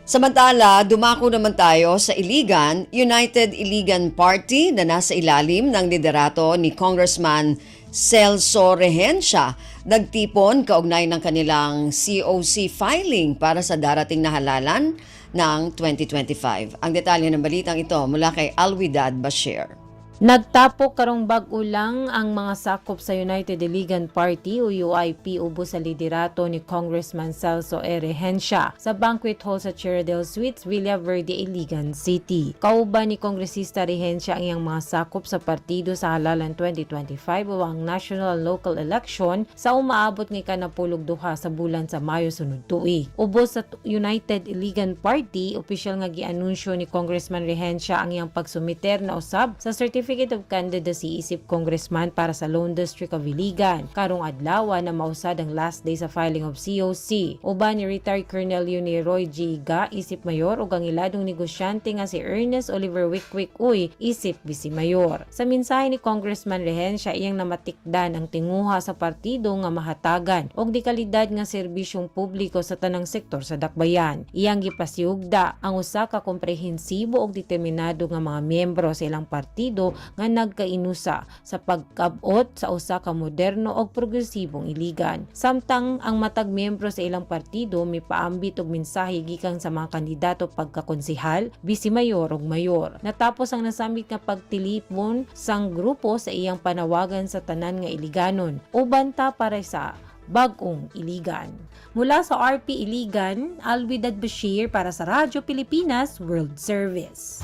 Samantala, dumako naman tayo sa Iligan, United Iligan Party na nasa ilalim ng liderato ni Congressman Celso Rehencia. Nagtipon kaugnay ng kanilang COC filing para sa darating na halalan ng 2025. Ang detalye ng balitang ito mula kay Alwidad Bashir. Nagtapok karong bag-o lang ang mga sakop sa United Iligan Party o UIP ubos sa liderato ni Congressman Celso Rehencia sa banquet hall sa Cheradel Suites, Villaverde, Iligan City. Kauban ni Kongresista Rehencia ang iyang mga sakop sa partido sa halalan 2025 o ang national local election sa umaabot ng ikanapulog duha sa bulan sa Mayo sunod tuig. Ubos sa United Iligan Party, opisyal nga gianunsyo ni Congressman Rehencia ang iyang pagsumiter na usab sa Certificate of Candidacy isip Congressman para sa Lone District of Iligan. Karong adlaw na mausad ang last day sa filing of COC. Uban ni retired Colonel Yuni Roy G. Ga isip mayor ug ang iladong negosyante nga si Ernest Oliver Wickwik Uy isip vice mayor. Sa mensahe ni Congressman Rehencia iyang namatikdan ang tinguha sa partido nga mahatagan og dekalidad nga serbisyong publiko sa tanang sektor sa dakbayan. Iyang gipasiugda ang usa ka komprehensibo og determinado nga mga miyembro sa ilang partido nga nagkainusa sa pagkabot sa usa ka moderno og progresibong iligan. Samtang ang matag miyembro sa ilang partido mipaambit og mensahe gikan sa mga kandidato pagkakonsehal, bisi-mayor ug mayor. Natapos ang nasamit nga pagtilipon sang grupo sa iyang panawagan sa tanan nga iliganon. Uban ta para sa bagong iligan. Mula sa RP Iligan, Alwidad Bashir para sa Radyo Pilipinas World Service.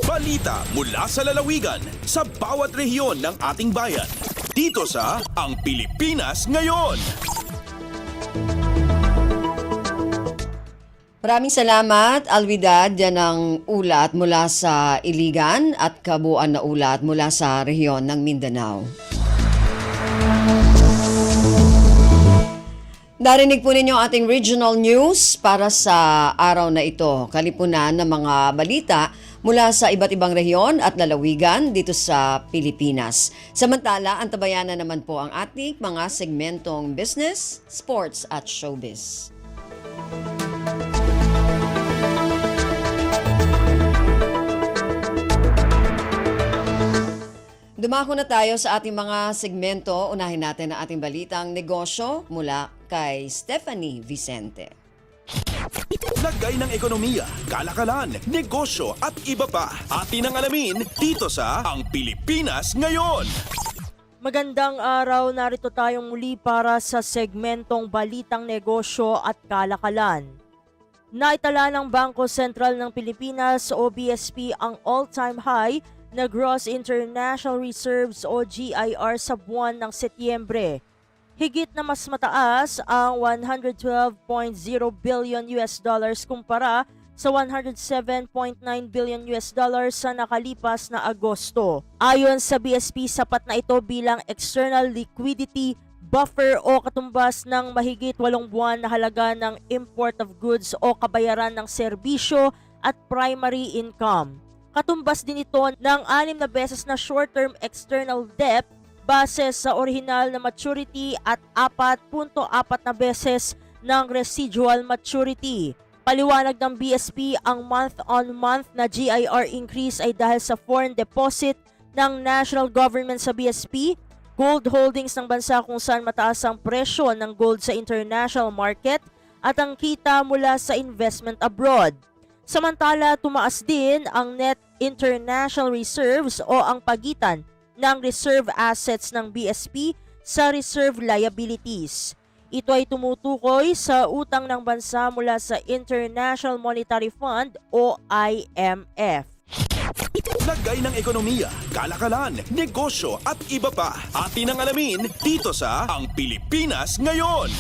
Balita mula sa lalawigan sa bawat rehiyon ng ating bayan. Dito sa Ang Pilipinas Ngayon. Maraming salamat, Alwidad. Yan ang ulat mula sa Iligan at kabuuan na ulat mula sa rehiyon ng Mindanao. Narinig po ninyo ating regional news para sa araw na ito. Kalipunan ng mga balita mula sa iba't ibang rehiyon at lalawigan dito sa Pilipinas. Samantala, antabayanan naman po ang ating mga segmentong business, sports at showbiz. Dumako na tayo sa ating mga segmento. Unahin natin ang ating balitang negosyo mula kay Stephanie Vicente. Lagay ng ekonomiya, kalakalan, negosyo at iba pa. Atin ang alamin dito sa Ang Pilipinas Ngayon. Magandang araw, narito tayong muli para sa segmentong Balitang Negosyo at Kalakalan. Naitala ng Bangko Sentral ng Pilipinas o BSP ang all-time high na Gross International Reserves o GIR sa buwan ng Setyembre. Higit na mas mataas ang 112.0 billion US dollars kumpara sa 107.9 billion US dollars sa nakalipas na Agosto. Ayon sa BSP, sapat na ito bilang external liquidity buffer o katumbas ng mahigit 8 buwan na halaga ng import of goods o kabayaran ng serbisyo at primary income. Katumbas din ito ng 6 na beses na short-term external debt base sa orihinal na maturity at 4.4 na beses ng residual maturity. Paliwanag ng BSP, ang month-on-month na GIR increase ay dahil sa foreign deposit ng national government sa BSP, gold holdings ng bansa kung saan mataas ang presyo ng gold sa international market at ang kita mula sa investment abroad. Samantala, tumaas din ang net international reserves o ang pagitan ng reserve assets ng BSP sa reserve liabilities. Ito ay tumutukoy sa utang ng bansa mula sa International Monetary Fund o IMF. Lagay ng ekonomiya, kalakalan, negosyo at iba pa. Atin ang alamin dito sa Ang Pilipinas Ngayon.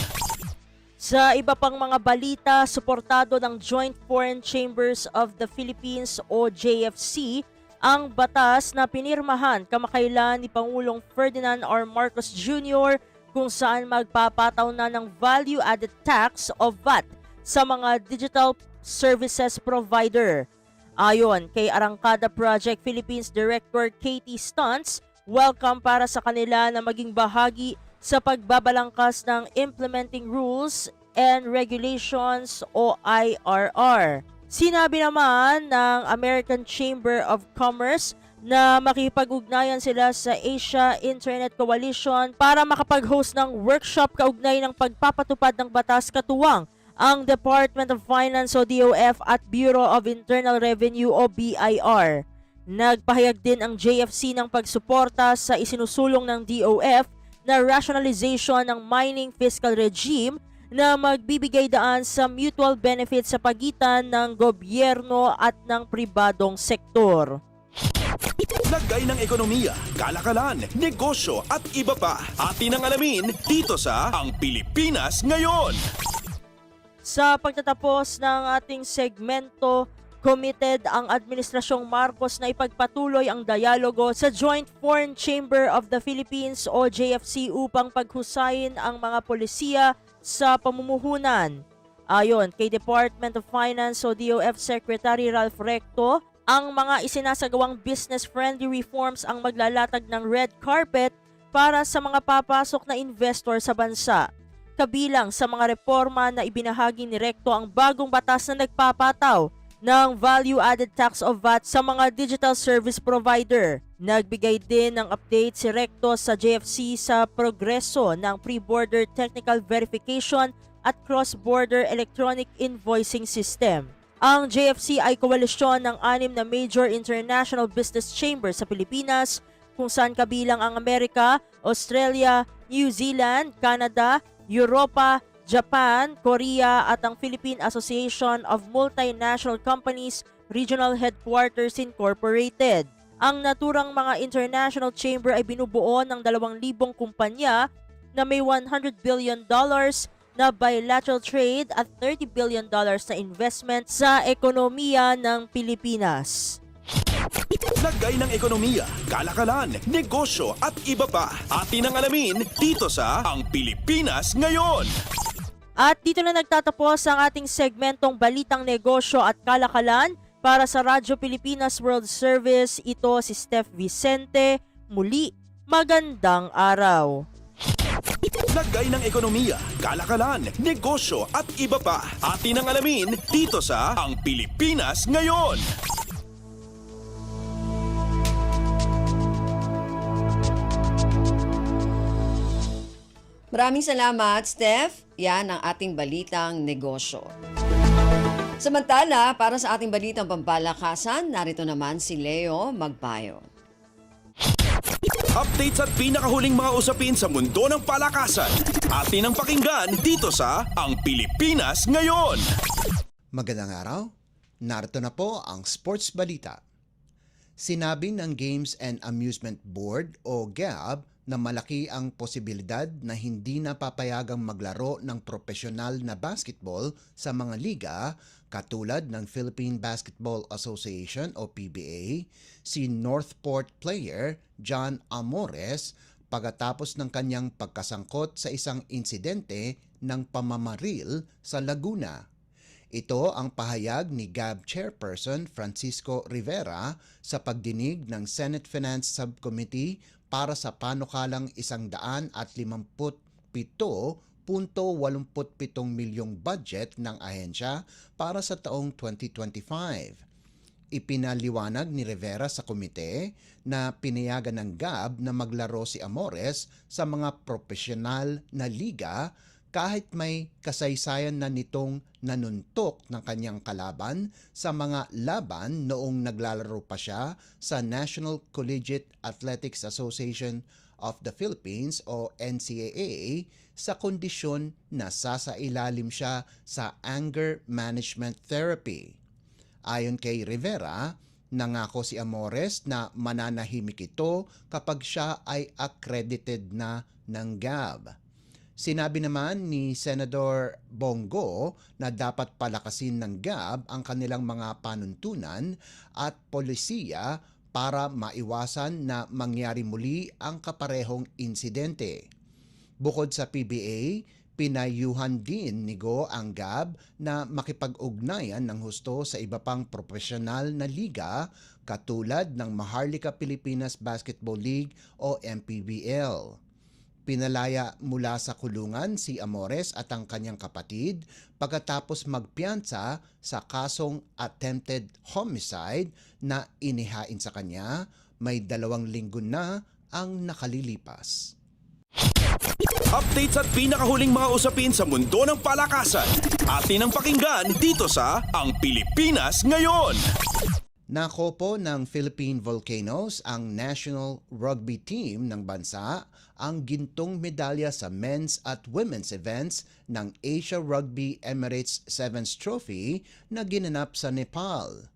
Sa iba pang mga balita, suportado ng Joint Foreign Chambers of the Philippines o JFC ang batas na pinirmahan kamakailan ni Pangulong Ferdinand R. Marcos Jr. kung saan magpapataw na ng value-added tax o VAT sa mga digital services provider. Ayon kay Arangkada Project Philippines Director Katie Stuntz, welcome para sa kanila na maging bahagi sa pagbabalangkas ng Implementing Rules and Regulations o IRR. Sinabi naman ng American Chamber of Commerce na makipag-ugnayan sila sa Asia Internet Coalition para makapag-host ng workshop kaugnay ng pagpapatupad ng batas katuwang ang Department of Finance o DOF at Bureau of Internal Revenue o BIR. Nagpahayag din ang JFC ng pagsuporta sa isinusulong ng DOF na rationalization ng mining fiscal regime na magbibigay daan sa mutual benefits sa pagitan ng gobyerno at ng pribadong sektor. Lagay ng ekonomiya, kalakalan, negosyo at iba pa. Atin ang alamin dito sa Ang Pilipinas Ngayon. Sa pagtatapos ng ating segmento, committed ang Administrasyong Marcos na ipagpatuloy ang dialogo sa Joint Foreign Chamber of the Philippines o JFC upang paghusayin ang mga polisiya sa pamumuhunan. Ayon kay Department of Finance o DOF Secretary Ralph Recto, ang mga isinasagawang business-friendly reforms ang maglalatag ng red carpet para sa mga papasok na investor sa bansa. Kabilang sa mga reforma na ibinahagi ni Recto ang bagong batas na nagpapataw ng value-added tax o VAT sa mga digital service provider. Nagbigay din ng update si Recto sa JFC sa progreso ng pre-border technical verification at cross-border electronic invoicing system. Ang JFC ay koalisyon ng 6 na major international business chambers sa Pilipinas kung saan kabilang ang Amerika, Australia, New Zealand, Canada, Europa, Japan, Korea at ang Philippine Association of Multinational Companies Regional Headquarters Incorporated. Ang naturang mga international chamber ay binubuo ng 2,000 kumpanya na may $100 billion na bilateral trade at $30 billion na investment sa ekonomiya ng Pilipinas. Lagay ng ekonomiya, kalakalan, negosyo at iba pa. Atin ang alamin dito sa Ang Pilipinas Ngayon. At dito na nagtatapos ang ating segmentong Balitang Negosyo at Kalakalan. Para sa Radyo Pilipinas World Service, ito si Steph Vicente. Muli, magandang araw. Lagay ng ekonomiya, kalakalan, negosyo at iba pa. Atin ang alamin dito sa Ang Pilipinas Ngayon. Maraming salamat, Steph. Yan ang ating balitang negosyo. Samantala, para sa ating balitang pampalakasan, narito naman si Leo Magpayo. Updates at pinakahuling mga usapin sa mundo ng palakasan. Atin ang pakinggan dito sa Ang Pilipinas Ngayon. Magandang araw. Narito na po ang sports balita. Sinabi ng Games and Amusement Board o GAB na malaki ang posibilidad na hindi na papayagang maglaro ng profesional na basketball sa mga liga katulad ng Philippine Basketball Association o PBA, si Northport player John Amores pagkatapos ng kanyang pagkasangkot sa isang insidente ng pamamaril sa Laguna. Ito ang pahayag ni GAB Chairperson Francisco Rivera sa pagdinig ng Senate Finance Subcommittee para sa panukalang 157.87 milyong budget ng ahensya para sa taong 2025. Ipinaliwanag ni Rivera sa komite na pinayagan ng GAB na maglaro si Amores sa mga profesional na liga kahit may kasaysayan na nitong nanuntok ng kanyang kalaban sa mga laban noong naglalaro pa siya sa National Collegiate Athletics Association of the Philippines o NCAA sa kondisyon na sasailalim siya sa anger management therapy. Ayon kay Rivera, nangako si Amores na mananahimik ito kapag siya ay accredited na ng GAB. Sinabi naman ni Senador Bongo na dapat palakasin ng GAB ang kanilang mga panuntunan at polisiya para maiwasan na mangyari muli ang kaparehong insidente. Bukod sa PBA, pinayuhan din ni Go ang GAB na makipag-ugnayan ng husto sa iba pang profesional na liga katulad ng Maharlika Pilipinas Basketball League o MPBL. Pinalaya mula sa kulungan si Amores at ang kanyang kapatid pagkatapos magpiyansa sa kasong attempted homicide na inihain sa kanya. May 2 linggo na ang nakalilipas. Updates at pinakahuling mga usapin sa mundo ng palakasan. Atin ang pakinggan dito sa Ang Pilipinas Ngayon. Nakopo ng Philippine Volcanoes ang national rugby team ng bansa ang gintong medalya sa men's at women's events ng Asia Rugby Emirates Sevens Trophy na ginanap sa Nepal.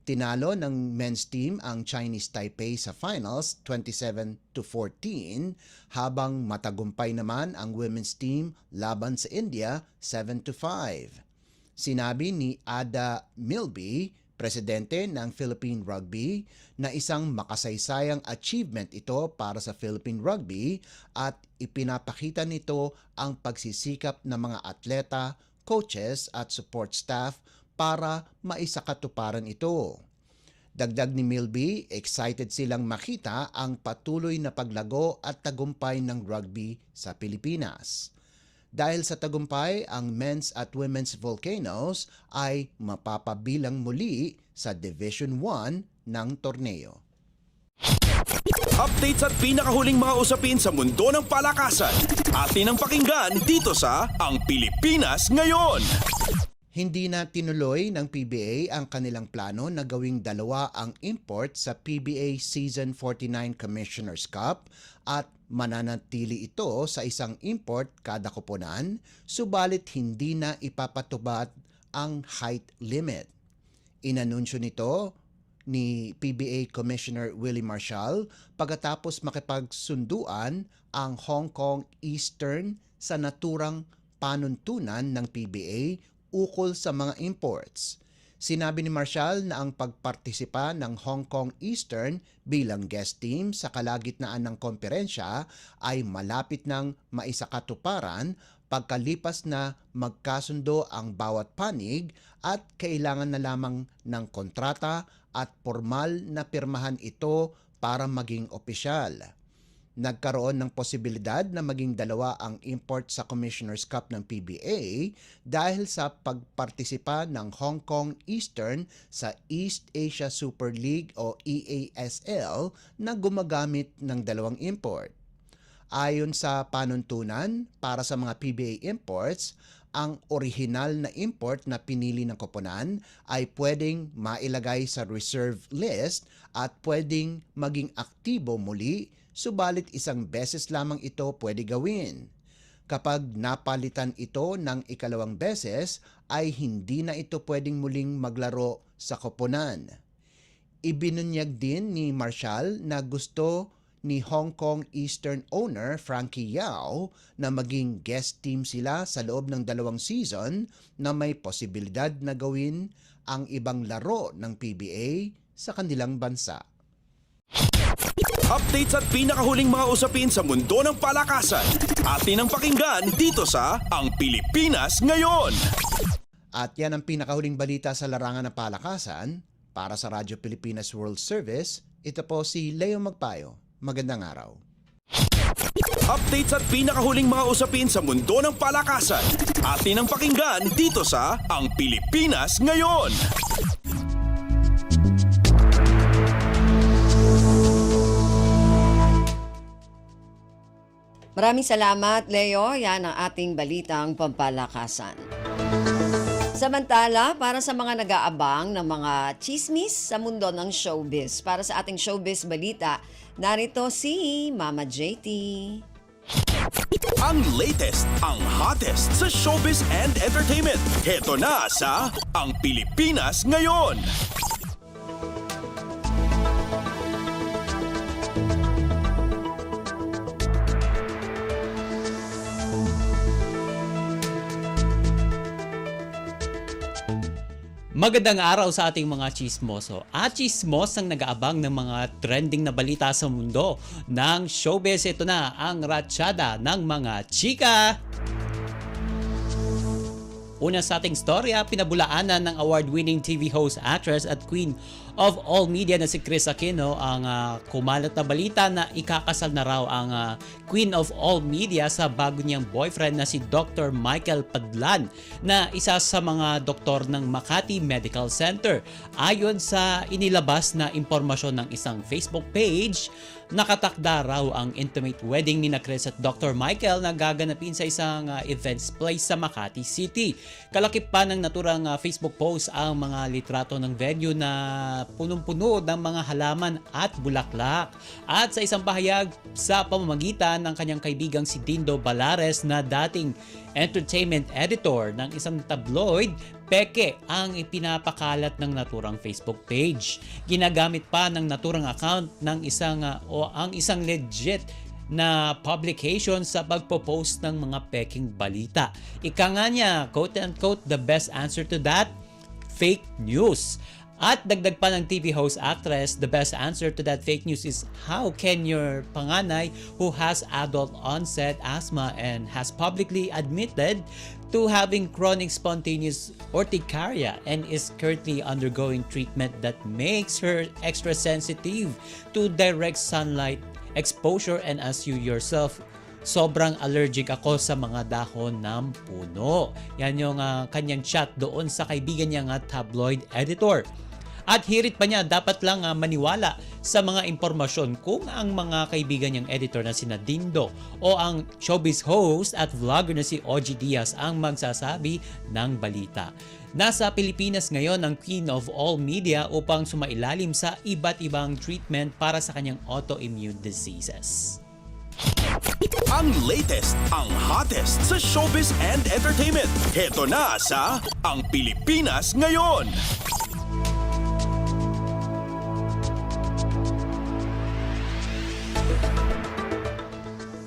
Tinalo ng men's team ang Chinese Taipei sa finals 27-14 habang matagumpay naman ang women's team laban sa India 7-5. Sinabi ni Ada Milby, presidente ng Philippine Rugby, na isang makasaysayang achievement ito para sa Philippine Rugby at ipinapakita nito ang pagsisikap ng mga atleta, coaches at support staff para maisakatuparan ito. Dagdag ni Milby, excited silang makita ang patuloy na paglago at tagumpay ng rugby sa Pilipinas. Dahil sa tagumpay, ang men's at women's Volcanoes ay mapapabilang muli sa Division 1 ng torneo. Updates at pinakahuling mga usapin sa mundo ng palakasan. Atin ang pakinggan dito sa Ang Pilipinas Ngayon. Hindi na tinuloy ng PBA ang kanilang plano na gawing dalawa ang import sa PBA Season 49 Commissioner's Cup at mananatili ito sa isang import kada koponan, subalit hindi na ipapatupad ang height limit. Inanunsyo nito ni PBA Commissioner Willie Marshall pagkatapos makipagsunduan ang Hong Kong Eastern sa naturang panuntunan ng PBA ukol sa mga imports. Sinabi ni Marshall na ang pagpartisipa ng Hong Kong Eastern bilang guest team sa kalagitnaan ng komperensya ay malapit ng maisakatuparan pagkalipas na magkasundo ang bawat panig at kailangan na lamang ng kontrata at formal na pirmahan ito para maging opisyal. Nagkaroon ng posibilidad na maging dalawa ang import sa Commissioner's Cup ng PBA dahil sa pagpartisipa ng Hong Kong Eastern sa East Asia Super League o EASL na gumagamit ng dalawang import. Ayon sa panuntunan, para sa mga PBA imports, ang orihinal na import na pinili ng koponan ay pwedeng mailagay sa reserve list at pwedeng maging aktibo muli, subalit isang beses lamang ito pwede gawin. Kapag napalitan ito ng ikalawang beses, ay hindi na ito pwedeng muling maglaro sa koponan. Ibinunyag din ni Marshall na gusto ni Hong Kong Eastern owner Frankie Yao na maging guest team sila sa loob ng 2 season na may posibilidad na gawin ang ibang laro ng PBA sa kanilang bansa. Updates at pinakahuling mga usapin sa mundo ng palakasan. Atin ang pakinggan dito sa Ang Pilipinas Ngayon. At yan ang pinakahuling balita sa larangan ng palakasan. Para sa Radyo Pilipinas World Service, ito po si Leo Magpayo. Magandang araw. Updates at pinakahuling mga usapin sa mundo ng palakasan. Atin ang pakinggan dito sa Ang Pilipinas Ngayon. Maraming salamat, Leo. Yan ang ating balitang pampalakasan. Samantala, para sa mga nag-aabang ng mga chismis sa mundo ng showbiz, para sa ating showbiz balita, narito si Mama JT. Ang latest, ang hottest sa showbiz and entertainment. Heto na sa Ang Pilipinas Ngayon. Magandang araw sa ating mga chismoso at chismos ang nag-aabang ng mga trending na balita sa mundo ng showbiz. Ito na ang ratsyada ng mga chika. Una sa ating storya, pinabulaanan ng award-winning TV host, actress at queen of all media na si Kris Aquino ang kumalat na balita na ikakasal na raw ang queen of all media sa bago niyang boyfriend na si Dr. Michael Padlan na isa sa mga doktor ng Makati Medical Center. Ayon sa inilabas na impormasyon ng isang Facebook page, nakatakda raw ang intimate wedding ni Kris at Dr. Michael na gaganapin sa isang events place sa Makati City. Kalakip pa ng naturang Facebook post ang mga litrato ng venue na punong-puno ng mga halaman at bulaklak. At sa isang pahayag sa pamamagitan ng kanyang kaibigang si Dindo Balares na dating entertainment editor ng isang tabloid, peke ang ipinapakalat ng naturang Facebook page. Ginagamit pa ng naturang account ng isang legit na publication sa pagpo-post ng mga peking balita. Ika nga niya, quote-unquote, the best answer to that, fake news. At dagdag pa ng TV host actress, the best answer to that fake news is how can your panganay who has adult onset asthma and has publicly admitted to having chronic spontaneous urticaria and is currently undergoing treatment that makes her extra sensitive to direct sunlight exposure, and as you yourself sobrang allergic ako sa mga dahon ng puno. Yan yung kanyang chat doon sa kaibigan niyang tabloid editor. At hirit pa niya, dapat lang maniwala sa mga impormasyon kung ang mga kaibigan niyang editor na sina Dindo o ang showbiz host at vlogger na si OG Diaz ang magsasabi ng balita. Nasa Pilipinas ngayon ang Queen of All Media upang sumailalim sa iba't ibang treatment para sa kanyang autoimmune diseases. Ang latest, ang hottest sa showbiz and entertainment. Heto na sa Ang Pilipinas Ngayon.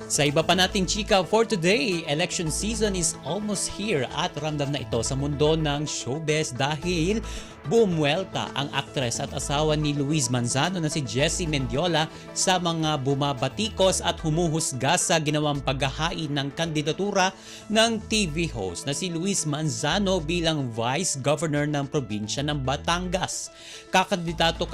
Sa iba pa nating chika for today, election season is almost here at ramdam na ito sa mundo ng showbiz dahil bumuelta ang aktres at asawa ni Luis Manzano na si Jessie Mendiola sa mga bumabatikos at humuhusga sa ginawang paghahain ng kandidatura ng TV host na si Luis Manzano bilang Vice Governor ng probinsya ng Batangas. Kakandidato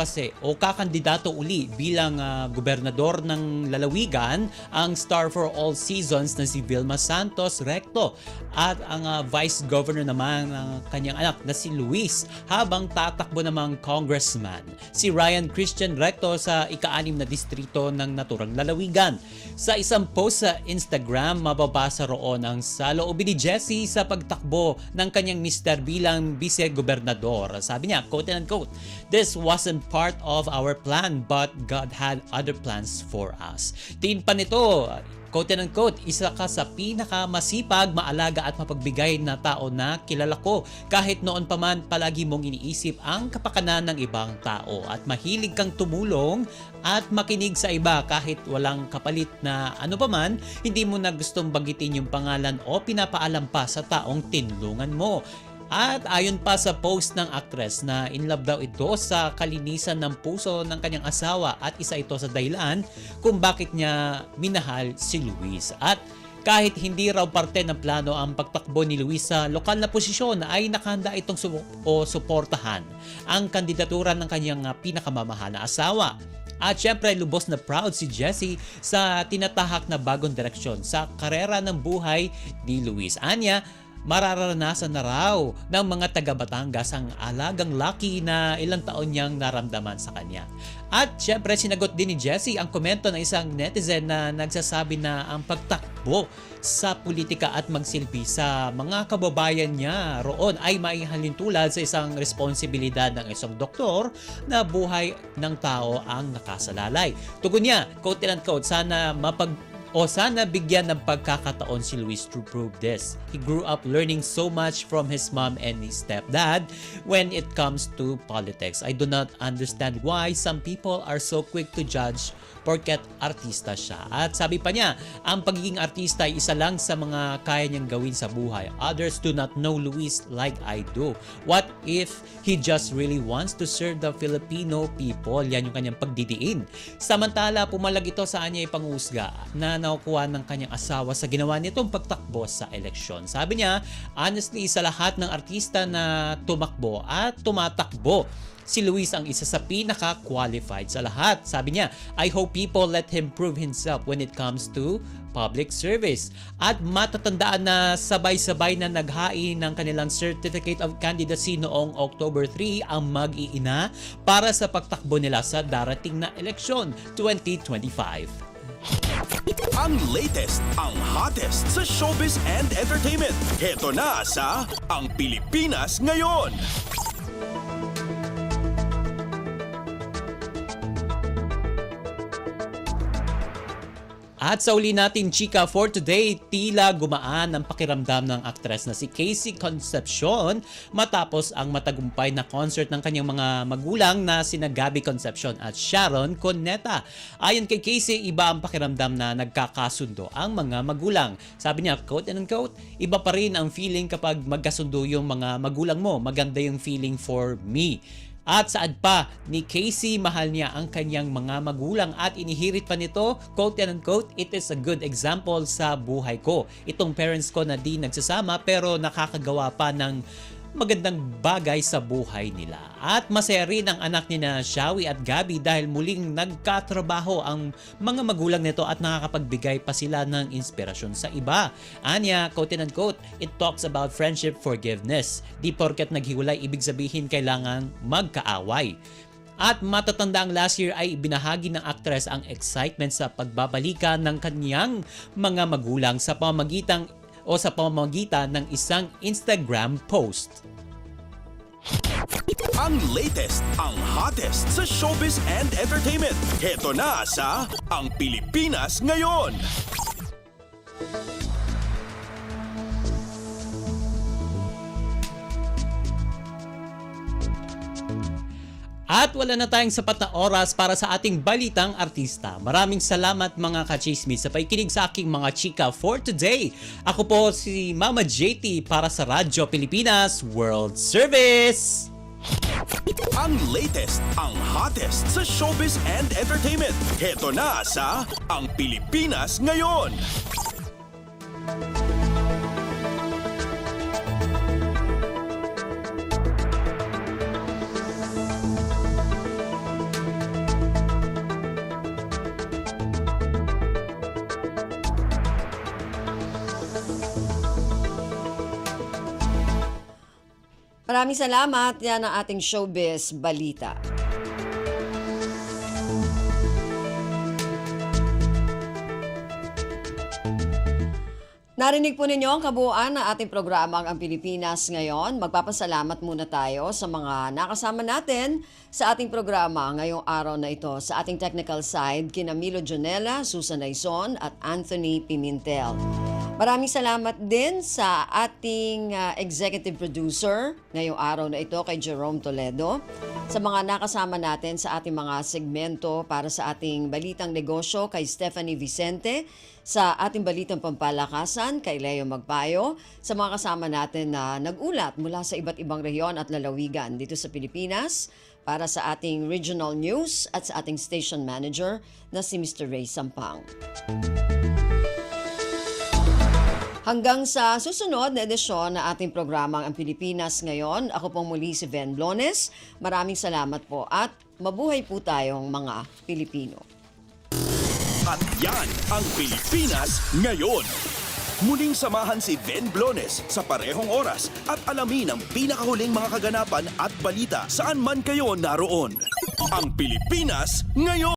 uli bilang gobernador ng lalawigan ang star for all seasons na si Vilma Santos Recto at ang Vice Governor naman ng kanyang anak na si Luis habang tatakbo namang congressman si Ryan Christian Recto sa ika-6 na distrito ng naturang lalawigan. Sa isang post sa Instagram, mababasa roon ang saloobin ni Jessie sa pagtakbo ng kanyang mister bilang vice-gobernador. Sabi niya, quote and unquote, "This wasn't part of our plan but God had other plans for us." Tiin pa nito, quote and unquote, "Isa ka sa pinakamasipag, maalaga at mapagbigay na tao na kilala ko. Kahit noon pa man, palagi mong iniisip ang kapakanan ng ibang tao at mahilig kang tumulong at makinig sa iba kahit walang kapalit na ano pa man, hindi mo na gustong banggitin yung pangalan o pinapaalam pa sa taong tinulungan mo." At ayon pa sa post ng actress na in love daw ito sa kalinisan ng puso ng kanyang asawa at isa ito sa dahilan kung bakit niya minahal si Luis. At kahit hindi raw parte ng plano ang pagtakbo ni Luis sa lokal na posisyon ay nakahanda itong suportahan ang kandidatura ng kanyang pinakamamahal na asawa. At syempre, lubos na proud si Jessie sa tinatahak na bagong direksyon sa karera ng buhay ni Luis. Anya, mararanasan na raw ng mga taga-Batangas ang alagang Lucky na ilang taon niyang naramdaman sa kanya. At syempre, sinagot din ni Jessie ang komento ng isang netizen na nagsasabi na ang pagtakbo sa politika at magsilbi sa mga kababayan niya roon ay maihalintulad sa isang responsibilidad ng isang doktor na buhay ng tao ang nakasalalay. Tugon niya, quote and unquote, sana bigyan ng pagkakataon si Luis to prove this. He grew up learning so much from his mom and his stepdad when it comes to politics. I do not understand why some people are so quick to judge porket artista siya. At sabi pa niya, ang pagiging artista ay isa lang sa mga kaya niyang gawin sa buhay. Others do not know Luis like I do. What if he just really wants to serve the Filipino people? Yan yung kanyang pagdidiin. Samantala, pumalag ito sa kanya ipangusga na nakukuha ng kanyang asawa sa ginawa nitong pagtakbo sa eleksyon. Sabi niya, honestly, sa lahat ng artista na tumakbo at tumatakbo, si Luis ang isa sa pinaka-qualified sa lahat. Sabi niya, I hope people let him prove himself when it comes to public service. At matatandaan na sabay-sabay na naghain ng kanilang Certificate of Candidacy noong October 3 ang mag-iina para sa pagtakbo nila sa darating na eleksyon 2025. Ang latest, ang hottest sa showbiz and entertainment. Heto na sa Ang Pilipinas Ngayon. At sa uli nating chika for today, tila gumaan ang pakiramdam ng aktres na si Casey Concepcion matapos ang matagumpay na concert ng kanyang mga magulang na sina Gabby Concepcion at Sharon Cuneta. Ayon kay Casey, iba ang pakiramdam na nagkakasundo ang mga magulang. Sabi niya, quote and unquote, iba pa rin ang feeling kapag magkasundo yung mga magulang mo. Maganda yung feeling for me. At saad pa ni Casey, mahal niya ang kanyang mga magulang at inihirit pa nito, quote and unquote, it is a good example sa buhay ko. Itong parents ko na di nagsasama pero nakakagawa pa ng magandang bagay sa buhay nila. At masaya rin ang anak ni na Shawi at Gabi dahil muling nagkatrabaho ang mga magulang nito at nakakapagbigay pa sila ng inspirasyon sa iba. Anya, quote and unquote, it talks about friendship forgiveness. Di porket naghiwalay ibig sabihin kailangan magkaaway. At matatanda ang last year ay binahagi ng actress ang excitement sa pagbabalikan ng kanyang mga magulang sa pamamagitan ng isang Instagram post. Ang latest, ang hottest sa showbiz and entertainment. Heto na sa Ang Pilipinas Ngayon. At wala na tayong sapat na oras para sa ating balitang artista. Maraming salamat mga ka-chismis sa pakikinig sa aking mga chika for today. Ako po si Mama JT para sa Radyo Pilipinas World Service. Ang latest, ang hottest sa showbiz and entertainment. Heto na sa Ang Pilipinas Ngayon. Maraming salamat. Yan ang ating showbiz balita. Narinig po ninyo ang kabuuan ng ating programa Ang Pilipinas Ngayon. Magpapasalamat muna tayo sa mga nakasama natin sa ating programa ngayong araw na ito. Sa ating technical side, kina Milo Jonella, Susan Aizon at Anthony Pimentel. Maraming salamat din sa ating executive producer ngayong araw na ito kay Jerome Toledo. Sa mga nakasama natin sa ating mga segmento para sa ating Balitang Negosyo kay Stephanie Vicente, sa ating Balitang Pampalakasan kay Leo Magpayo, sa mga kasama natin na nag-ulat mula sa iba't ibang rehiyon at lalawigan dito sa Pilipinas, para sa ating regional news at sa ating station manager na si Mr. Ray Sampang. Hanggang sa susunod na edisyon na ating programang Ang Pilipinas Ngayon, ako pong muli si Ven Blones. Maraming salamat po at mabuhay po tayong mga Pilipino. At yan ang Pilipinas Ngayon. Muling samahan si Ven Blones sa parehong oras at alamin ang pinakahuling mga kaganapan at balita saan man kayo naroon. Ang Pilipinas Ngayon.